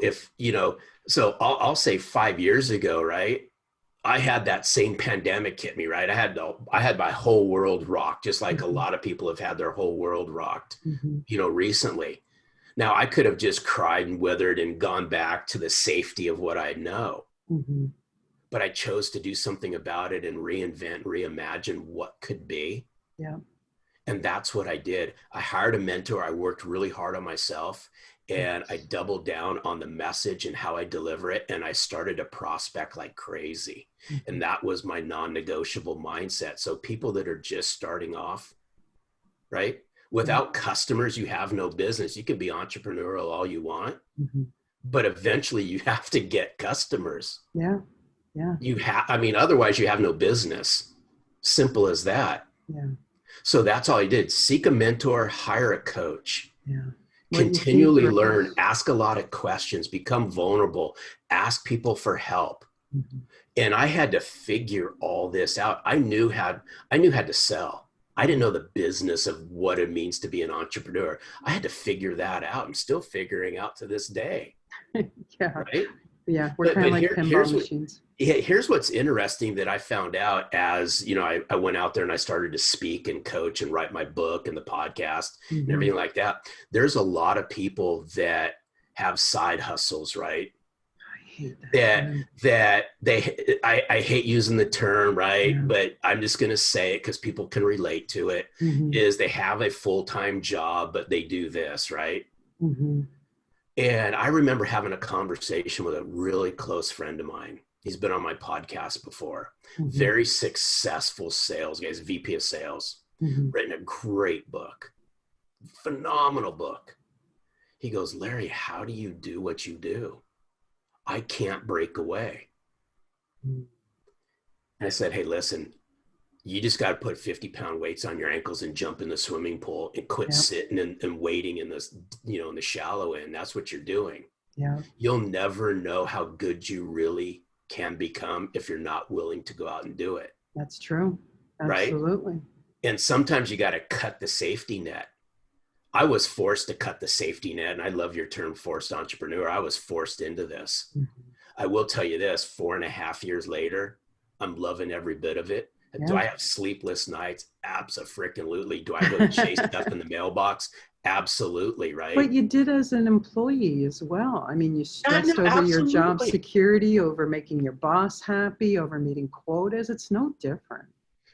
so I'll say 5 years ago, right? I had that same pandemic hit me, right? I had my whole world rocked, just like a lot of people have had their whole world rocked, recently. Now I could have just cried and withered and gone back to the safety of what I know, but I chose to do something about it and reinvent, reimagine what could be. Yeah. And that's what I did. I hired a mentor. I worked really hard on myself and I doubled down on the message and how I deliver it. And I started to prospect like crazy. And that was my non-negotiable mindset. So people that are just starting off, right? Without customers, you have no business. You can be entrepreneurial all you want, but eventually you have to get customers. Yeah. Yeah. Otherwise you have no business. Simple as that. Yeah. So that's all I did. Seek a mentor, hire a coach. Yeah. Continually learn, ask a lot of questions, become vulnerable, ask people for help. And I had to figure all this out. I knew how to sell. I didn't know the business of what it means to be an entrepreneur. I had to figure that out. I'm still figuring out to this day. Yeah. Right? Yeah. We're kind of like pinball machines. Here's what's interesting that I found out as, I went out there and I started to speak and coach and write my book and the podcast and everything like that. There's a lot of people that have side hustles, right? I hate using the term, right? Yeah. But I'm just going to say it because people can relate to it, is they have a full-time job, but they do this, right? And I remember having a conversation with a really close friend of mine. He's been on my podcast before. Very successful sales guy, VP of sales, written a great book, phenomenal book. He goes, Larry, how do you do what you do? I can't break away. And I said, hey, listen, you just got to put 50-pound weights on your ankles and jump in the swimming pool and quit sitting and waiting in this, in the shallow end. That's what you're doing. Yeah. You'll never know how good you really can become if you're not willing to go out and do it. That's true. Absolutely. Right? And sometimes you got to cut the safety net. I was forced to cut the safety net. And I love your term, forced entrepreneur. I was forced into this. I will tell you this, 4.5 years later, I'm loving every bit of it. Do Yeah. I have sleepless nights? Absolutely. Do I go chase stuff in the mailbox? Absolutely, But right? you did as an employee as well. I mean, you Yeah, no, stressed over your job absolutely. security, over making your boss happy, over meeting quotas. It's no different.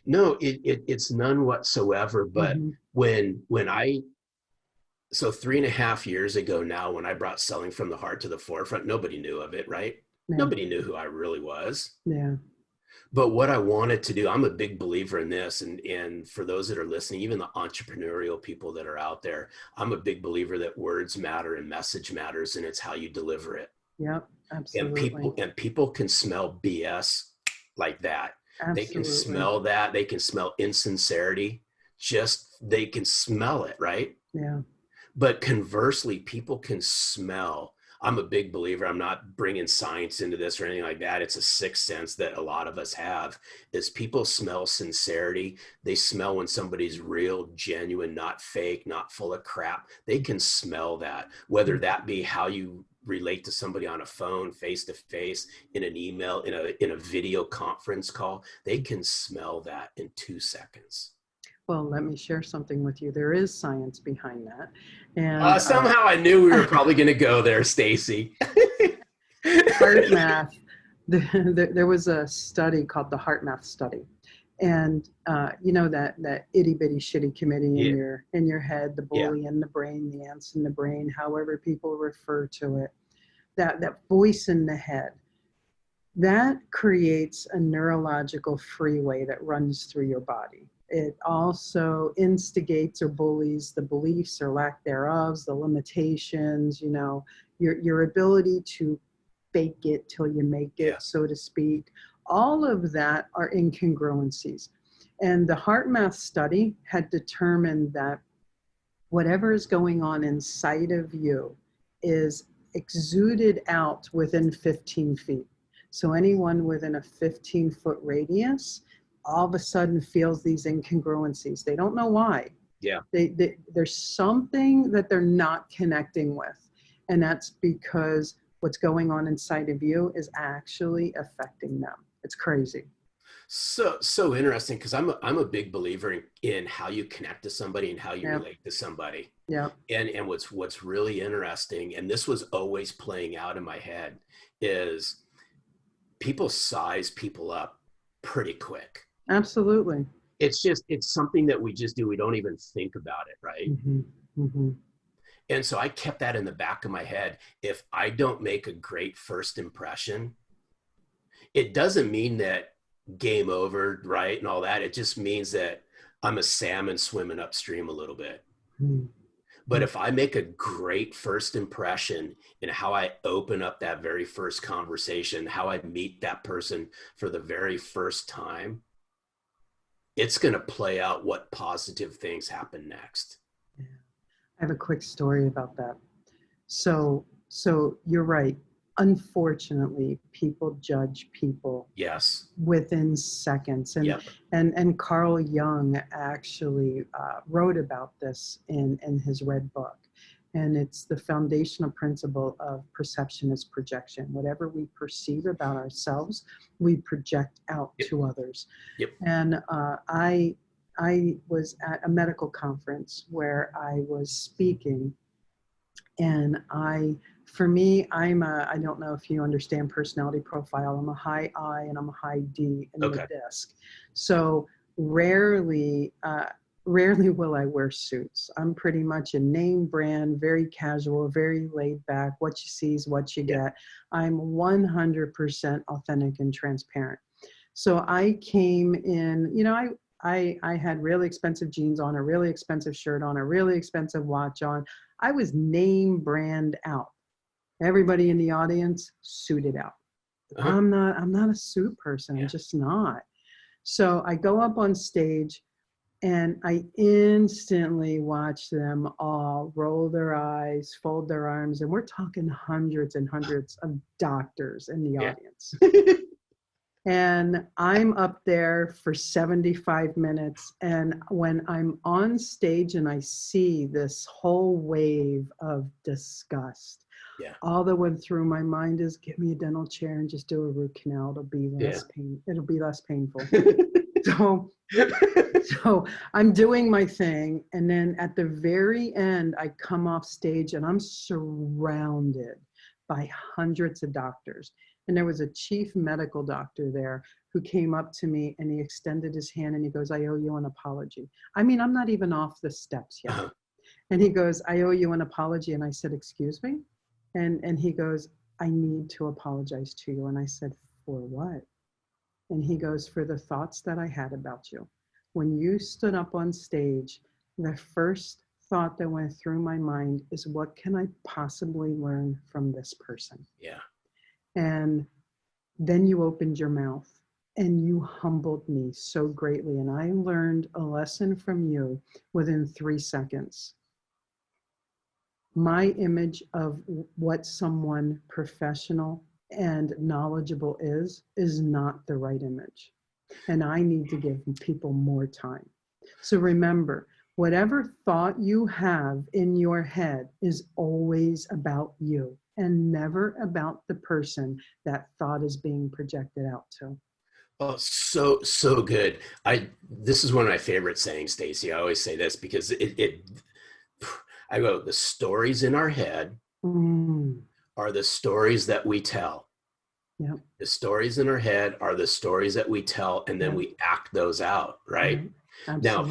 No, it's none whatsoever. But Hmm. when I so 3.5 years ago now, when I brought selling from the heart to the forefront, nobody knew of it, right? Yeah. Nobody knew who I really was. Yeah. But what I wanted to do, I'm a big believer in this. And for those that are listening, even the entrepreneurial people that are out there, I'm a big believer that words matter and message matters, and it's how you deliver it. Yep. And Absolutely. people can smell BS like that. They can Absolutely. smell that. They can smell insincerity. Just they can smell it, right? Yeah. But conversely, people can smell. I'm a big believer. I'm not bringing science into this or anything like that. It's a sixth sense that a lot of us have is people smell sincerity. They smell when somebody's real, genuine, not fake, not full of crap. They can smell that, whether that be how you relate to somebody on a phone, face to face, in an email, in a video conference call. They can smell that in 2 seconds. Well, let me share something with you. There is science behind that. And Somehow I knew we were probably going to go there, Stacey. heart math, there was a study called the heart math study. And you know that itty bitty shitty committee Yeah, in your head, the yeah, bully in the brain, the ants in the brain, however people refer to it, that voice in the head, that creates a neurological freeway that runs through your body. It also instigates or bullies the beliefs or lack thereof, the limitations, you know, your ability to fake it till you make yeah. it, so to speak. All of that are incongruencies. And the heart math study had determined that whatever is going on inside of you is exuded out within 15 feet. So anyone within a 15-foot radius all of a sudden feels these incongruencies. They don't know why. Yeah. There's something that they're not connecting with. And that's because what's going on inside of you is actually affecting them. It's crazy. So interesting because I'm a big believer in how you connect to somebody and how you Yeah. relate to somebody. Yeah. And what's really interesting, and this was always playing out in my head, is people size people up pretty quick. Absolutely. It's something that we just do. We don't even think about it, right? Mm-hmm. Mm-hmm. And so I kept that in the back of my head. If I don't make a great first impression, it doesn't mean that game over, right? And all that. It just means that I'm a salmon swimming upstream a little bit. Mm-hmm. But if I make a great first impression in how I open up that very first conversation, how I meet that person for the very first time, it's going to play out what positive things happen next. Yeah. I have a quick story about that. So you're right. Unfortunately, people judge people Yes. within seconds, and Yep. and Carl Jung actually wrote about this in his red book, and it's the foundational principle of perception is projection. Whatever we perceive about ourselves, we project out Yep. to others. Yep. And I was at a medical conference where I was speaking, and for me, I don't know if you understand personality profile. I'm a high I and I'm a high D in the Okay. disc. So rarely, rarely will I wear suits. I'm pretty much a name brand, very casual, very laid back. What you see is what you Yeah. get. I'm 100% authentic and transparent. So I came in, you know, I had really expensive jeans on, a really expensive shirt on, a really expensive watch on. I was name brand out. Everybody in the audience suited out. Uh-huh. I'm not a suit person. I'm Yeah. just not. So I go up on stage and I instantly watch them all roll their eyes, fold their arms, and we're talking hundreds and hundreds of doctors in the Yeah. audience. And I'm up there for 75 minutes. And when I'm on stage and I see this whole wave of disgust, Yeah. All that went through my mind is get me a dental chair and just do a root canal. It'll be Yeah. less painful. So, so I'm doing my thing. And then at the very end, I come off stage and I'm surrounded by hundreds of doctors. And there was a chief medical doctor there who came up to me and he extended his hand and he goes, I owe you an apology. I mean, I'm not even off the steps yet. Uh-huh. And he goes, I owe you an apology. And I said, excuse me? And he goes, I need to apologize to you. And I said, for what? And he goes, for the thoughts that I had about you. When you stood up on stage, the first thought that went through my mind is, what can I possibly learn from this person? Yeah. And then you opened your mouth and you humbled me so greatly. And I learned a lesson from you within 3 seconds. My image of what someone professional and knowledgeable is not the right image. And I need to give people more time. So remember, whatever thought you have in your head is always about you and never about the person that thought is being projected out to. Oh, so good. This is one of my favorite sayings, Stacey. I always say this because I go, the stories in our head are the stories that we tell. Yeah. The stories in our head are the stories that we tell, and then we act those out, right? Now,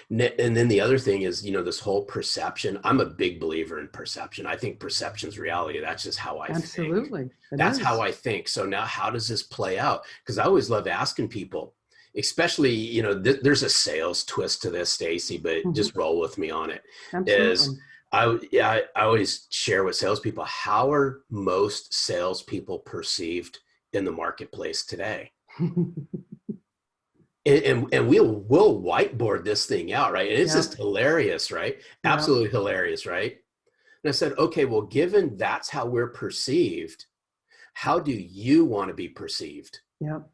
and then the other thing is, this whole perception. I'm a big believer in perception. I think perception's reality. That's just how I think. That's how I think. So now how does this play out? Because I always love asking people, especially, there's a sales twist to this, Stacey, but just roll with me on it. Absolutely. I always share with salespeople, how are most salespeople perceived in the marketplace today? and we'll whiteboard this thing out, right? And it's just hilarious, right? Absolutely hilarious, right? And I said, okay, well, given that's how we're perceived, how do you want to be perceived? Yep.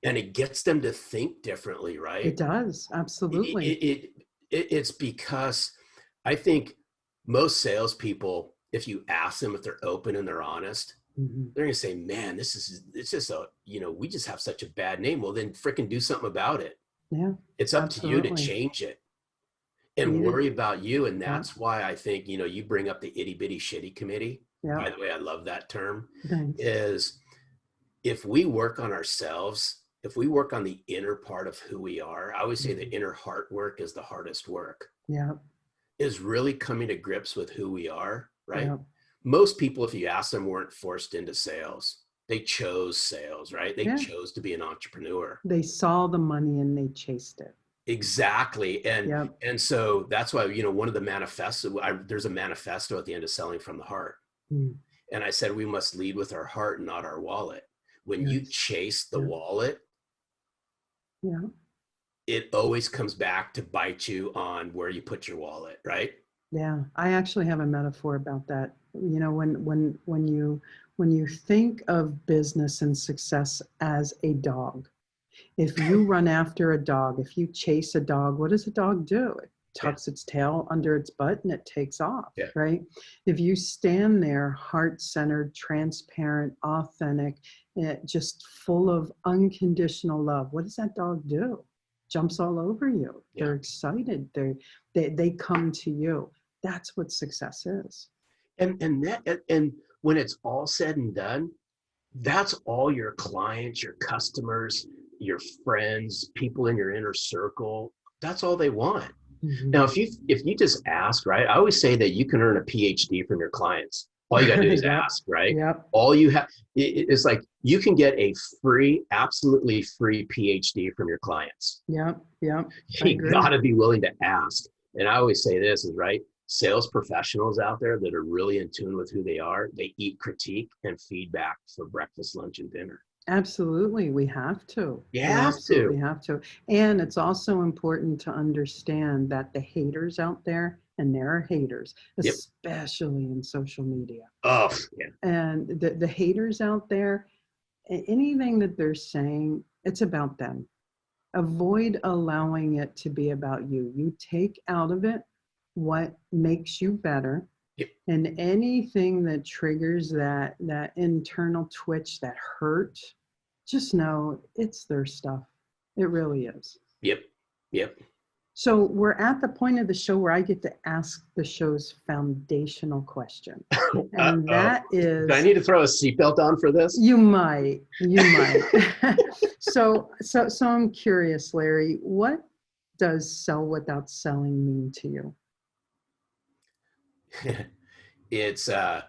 And it gets them to think differently, right? It does. Absolutely. It's because I think most salespeople, if you ask them if they're open and they're honest, they're going to say, man, it's just we just have such a bad name. Well, then fricking do something about it. Yeah. It's up to you to change it and worry about you. And that's why I think, you bring up the itty bitty shitty committee. By the way, I love that term. Is if we work on ourselves, if we work on the inner part of who we are, I always say the inner heart work is the hardest work. Yeah. Is really coming to grips with who we are, right? Yeah. Most people, if you ask them, weren't forced into sales. They chose sales, right? They chose to be an entrepreneur. They saw the money and they chased it. Exactly. And so that's why, one of the manifesto, there's a manifesto at the end of Selling from the Heart. And I said, we must lead with our heart, not our wallet. When you chase the wallet, it always comes back to bite you on where you put your wallet, right? Yeah, I actually have a metaphor about that. When you think of business and success as a dog, if you run after a dog, if you chase a dog, what does a dog do? It tucks its tail under its butt and it takes off, right? If you stand there heart-centered, transparent, authentic, just full of unconditional love, what does that dog do? Jumps all over you. They're excited. They come to you. That's what success is. And when it's all said and done, that's all your clients, your customers, your friends, people in your inner circle. That's all they want. Now, if you just ask, right? I always say that you can earn a PhD from your clients. All you got to do is ask, right? All you have, it's like you can get a absolutely free PhD from your clients. You got to be willing to ask. And I always say this is right. Sales professionals out there that are really in tune with who they are, they eat critique and feedback for breakfast, lunch, and dinner. Absolutely. We have to. We have to. And it's also important to understand that the haters out there, and there are haters, especially in social media. Oh, yeah. And the haters out there, anything that they're saying, it's about them. Avoid allowing it to be about you. You take out of it what makes you better Yep. And anything that triggers that internal twitch, that hurt, just know it's their stuff. It really is. Yep. Yep. So we're at the point of the show where I get to ask the show's foundational question. And that Do I is, need to throw a seatbelt on for this? you might. So I'm curious, Larry, what does sell without selling mean to you? It's I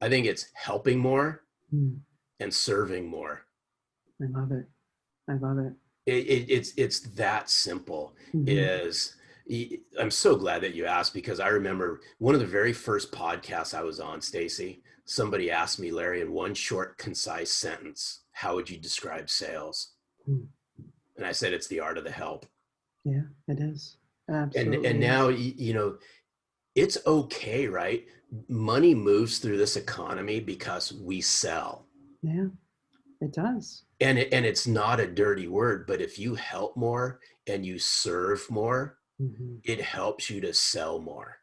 think it's helping more Mm, and serving more. I love it. I love it. It's that simple. Mm-hmm. I'm so glad that you asked, because I remember one of the very first podcasts I was on, Stacey, somebody asked me, Larry, in one short, concise sentence, how would you describe sales? Mm. And I said, it's the art of the help. Yeah, it is. Absolutely. And now, it's okay, right? Money moves through this economy because we sell. Yeah, it does. And it's not a dirty word, but if you help more and you serve more, Mm-hmm. it helps you to sell more.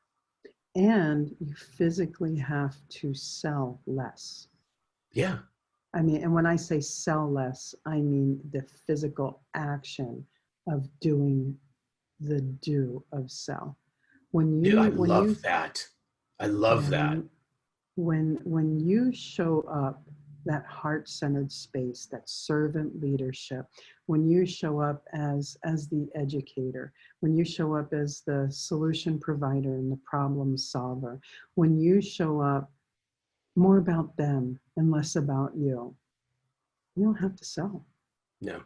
And you physically have to sell less. Yeah. I mean, and when I say sell less, I mean the physical action of doing the do of sell. Dude, I When you love that. I love yeah, that. when you show up, that heart-centered space, that servant leadership, when you show up as the educator, when you show up as the solution provider and the problem solver, when you show up more about them and less about you, you don't have to sell. No,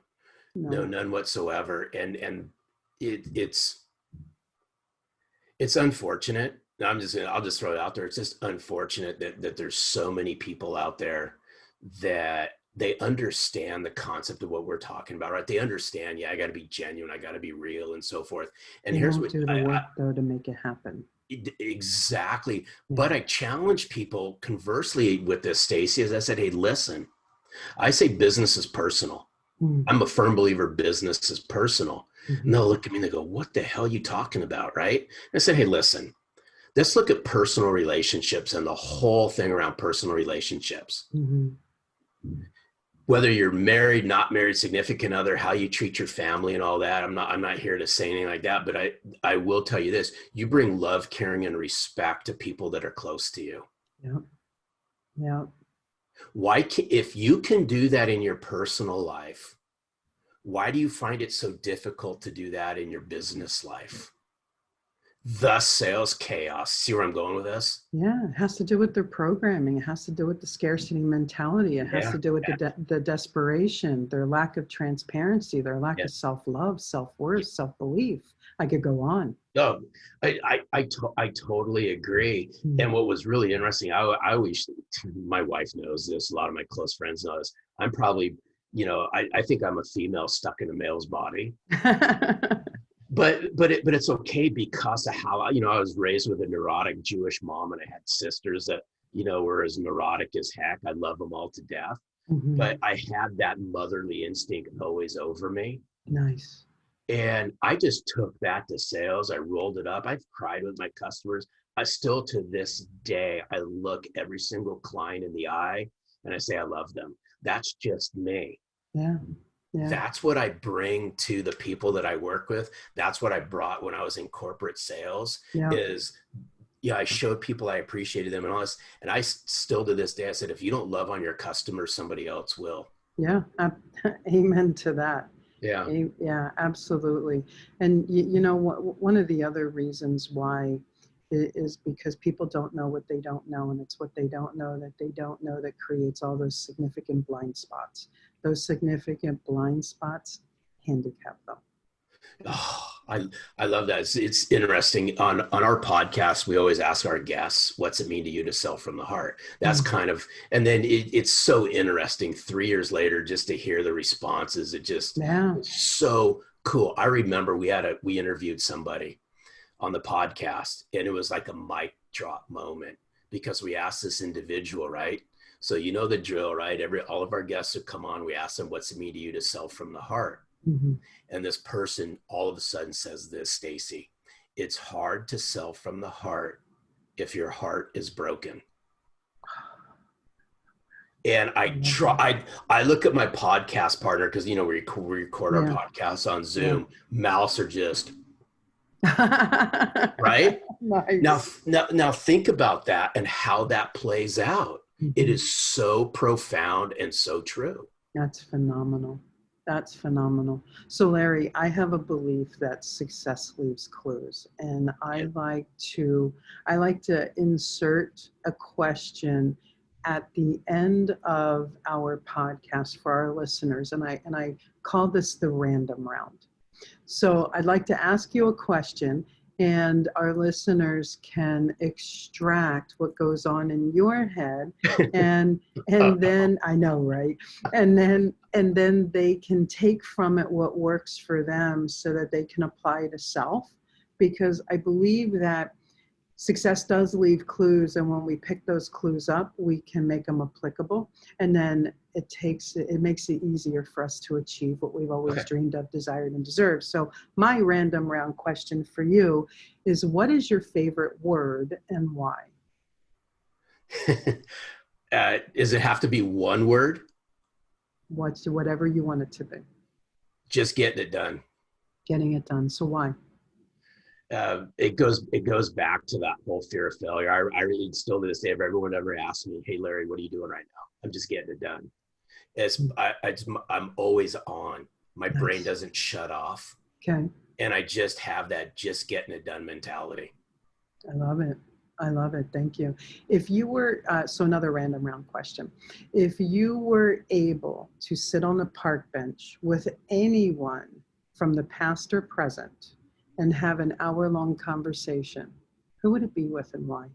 No. none whatsoever. And it's unfortunate. I'll just throw it out there. It's just unfortunate that there's so many people out there that they understand the concept of what we're talking about, right? They understand, yeah, I got to be genuine, I got to be real, and so forth. And They here's won't what do the work though to make it happen. exactly. Yeah. But I challenge people conversely with this, Stacey, as I said, hey, listen, I say business is personal. Mm. I'm a firm believer business is personal. Mm-hmm. And they'll look at me and they go, what the hell are you talking about, right? And I said, hey, listen, let's look at personal relationships and the whole thing around personal relationships. Mm-hmm. Whether you're married, not married, significant other, how you treat your family and all that. I'm not here to say anything like that, but I will tell you this: you bring love, caring, and respect to people that are close to you. Yep. Yep. If you can do that in your personal life, why do you find it so difficult to do that in your business life? Thus, sales chaos. See where I'm going with this? Yeah, it has to do with their programming. It has to do with the scarcity mentality. It has to do with the desperation, their lack of transparency, their lack of self-love, self-worth, self-belief. I could go on. No, I totally agree. Mm. And what was really interesting, I always, my wife knows this, a lot of my close friends know this. I'm probably, I think I'm a female stuck in a male's body. But it's okay because of how, I was raised with a neurotic Jewish mom, and I had sisters that, were as neurotic as heck. I love them all to death. Mm-hmm. But I had that motherly instinct always over me. Nice. And I just took that to sales. I rolled it up. I've cried with my customers. I still, to this day, I look every single client in the eye and I say, I love them. That's just me. Yeah. Yeah. That's what I bring to the people that I work with. That's what I brought when I was in corporate sales. Yeah. I showed people I appreciated them and all this. And I still, to this day, I said, if you don't love on your customers, somebody else will. Yeah. Amen to that. Yeah. Yeah, absolutely. And one of the other reasons why is because people don't know what they don't know, and it's what they don't know that creates all those significant blind spots. Those significant blind spots handicap them. Oh, I love that. It's interesting. On our podcast, we always ask our guests, what's it mean to you to sell from the heart? That's kind of, and then it's so interesting 3 years later, just to hear the responses. It's so cool. I remember we interviewed somebody on the podcast, and it was like a mic drop moment, because we asked this individual, right? So the drill, right? All of our guests who come on, we ask them, what's it mean to you to sell from the heart? Mm-hmm. And this person all of a sudden says this, Stacey, it's hard to sell from the heart if your heart is broken. And I look at my podcast partner, because, we record our podcasts on Zoom. Mouths are just, right? Nice. Now think about that and how that plays out. Mm-hmm. It is so profound and so true. That's phenomenal. That's phenomenal. So Larry, I have a belief that success leaves clues, and I like to insert a question at the end of our podcast for our listeners, and I call this the random round. So I'd like to ask you a question, and our listeners can extract what goes on in your head, and then I know, right? And then they can take from it what works for them so that they can apply to self, because I believe that success does leave clues, and when we pick those clues up, we can make them applicable, and then it makes it easier for us to achieve what we've always dreamed of, desired, and deserved. So my random round question for you is, what is your favorite word and why? Does it have to be one word? Whatever you want it to be. Just getting it done. Getting it done. So why? It goes back to that whole fear of failure. I really, still to this day, if everyone ever asks me, "Hey Larry, what are you doing right now?" I'm just getting it done. I'm always on. My brain doesn't shut off. Okay. And I just have that just getting it done mentality. I love it. I love it. Thank you. If you were, so another random round question. If you were able to sit on a park bench with anyone from the past or present and have an hour-long conversation, who would it be with and why?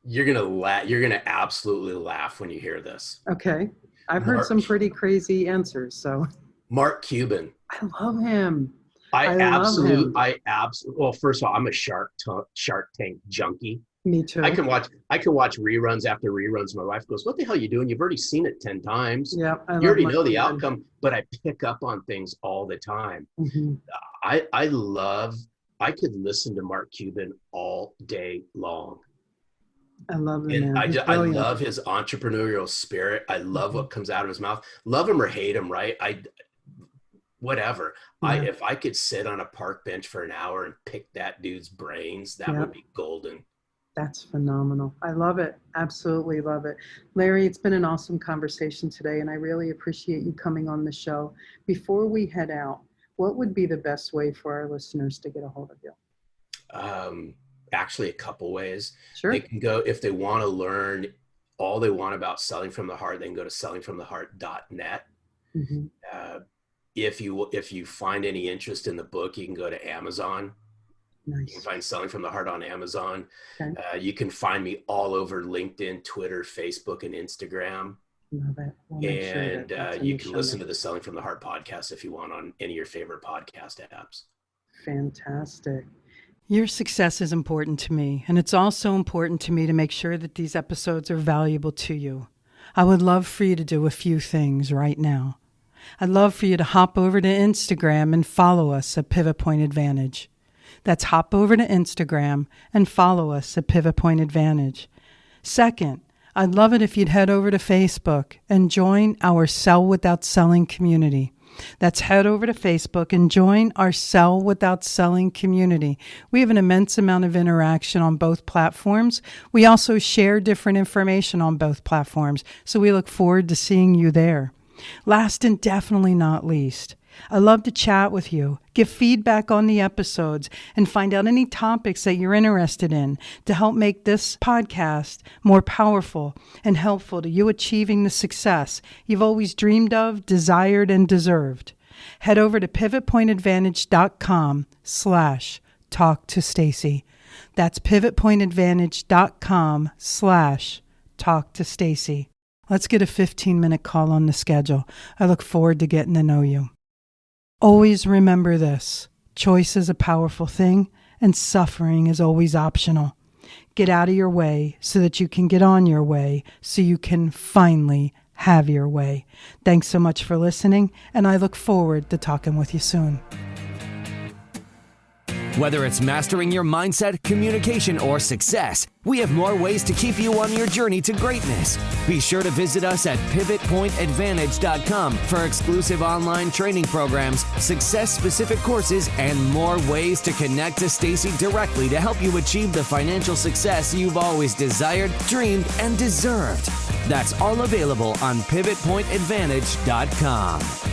You're going to laugh. You're going to absolutely laugh when you hear this. Okay. I've heard some pretty crazy answers, so. Mark Cuban. I love him. Well, first of all, I'm a Shark Tank junkie. Me too. I can watch reruns after reruns. My wife goes, "What the hell are you doing? You've already seen it 10 times. Yeah, you already know the outcome." But I pick up on things all the time. Mm-hmm. I could listen to Mark Cuban all day long. I love him. And I love his entrepreneurial spirit. I love what comes out of his mouth. Love him or hate him, right? Whatever. Yeah. If I could sit on a park bench for an hour and pick that dude's brains, that would be golden. That's phenomenal. I love it. Absolutely love it. Larry, it's been an awesome conversation today, and I really appreciate you coming on the show. Before we head out, what would be the best way for our listeners to get a hold of you? Actually, a couple ways. Sure. They can go, if they want to learn all they want about selling from the heart, they can go to sellingfromtheheart.net. Mm-hmm. If you find any interest in the book, you can go to Amazon. Nice. You can find Selling from the Heart on Amazon. Okay. You can find me all over LinkedIn, Twitter, Facebook, and Instagram. Love it. And you can listen to the Selling from the Heart podcast if you want on any of your favorite podcast apps. Fantastic. Your success is important to me, and it's also important to me to make sure that these episodes are valuable to you. I would love for you to do a few things right now. I'd love for you to hop over to Instagram and follow us at Pivot Point Advantage. That's hop over to Instagram and follow us at Pivot Point Advantage. Second, I'd love it if you'd head over to Facebook and join our Sell Without Selling community. That's head over to Facebook and join our Sell Without Selling community. We have an immense amount of interaction on both platforms. We also share different information on both platforms, so we look forward to seeing you there. Last and definitely not least, I love to chat with you, give feedback on the episodes, and find out any topics that you're interested in to help make this podcast more powerful and helpful to you achieving the success you've always dreamed of, desired, and deserved. Head over to pivotpointadvantage.com/talk to Stacey. That's pivotpointadvantage.com/talk to Stacey. Let's get a 15-minute call on the schedule. I look forward to getting to know you. Always remember this: choice is a powerful thing, and suffering is always optional. Get out of your way so that you can get on your way, so you can finally have your way. Thanks so much for listening, and I look forward to talking with you soon. Whether it's mastering your mindset, communication, or success, we have more ways to keep you on your journey to greatness. Be sure to visit us at pivotpointadvantage.com for exclusive online training programs, success-specific courses, and more ways to connect to Stacey directly to help you achieve the financial success you've always desired, dreamed, and deserved. That's all available on pivotpointadvantage.com.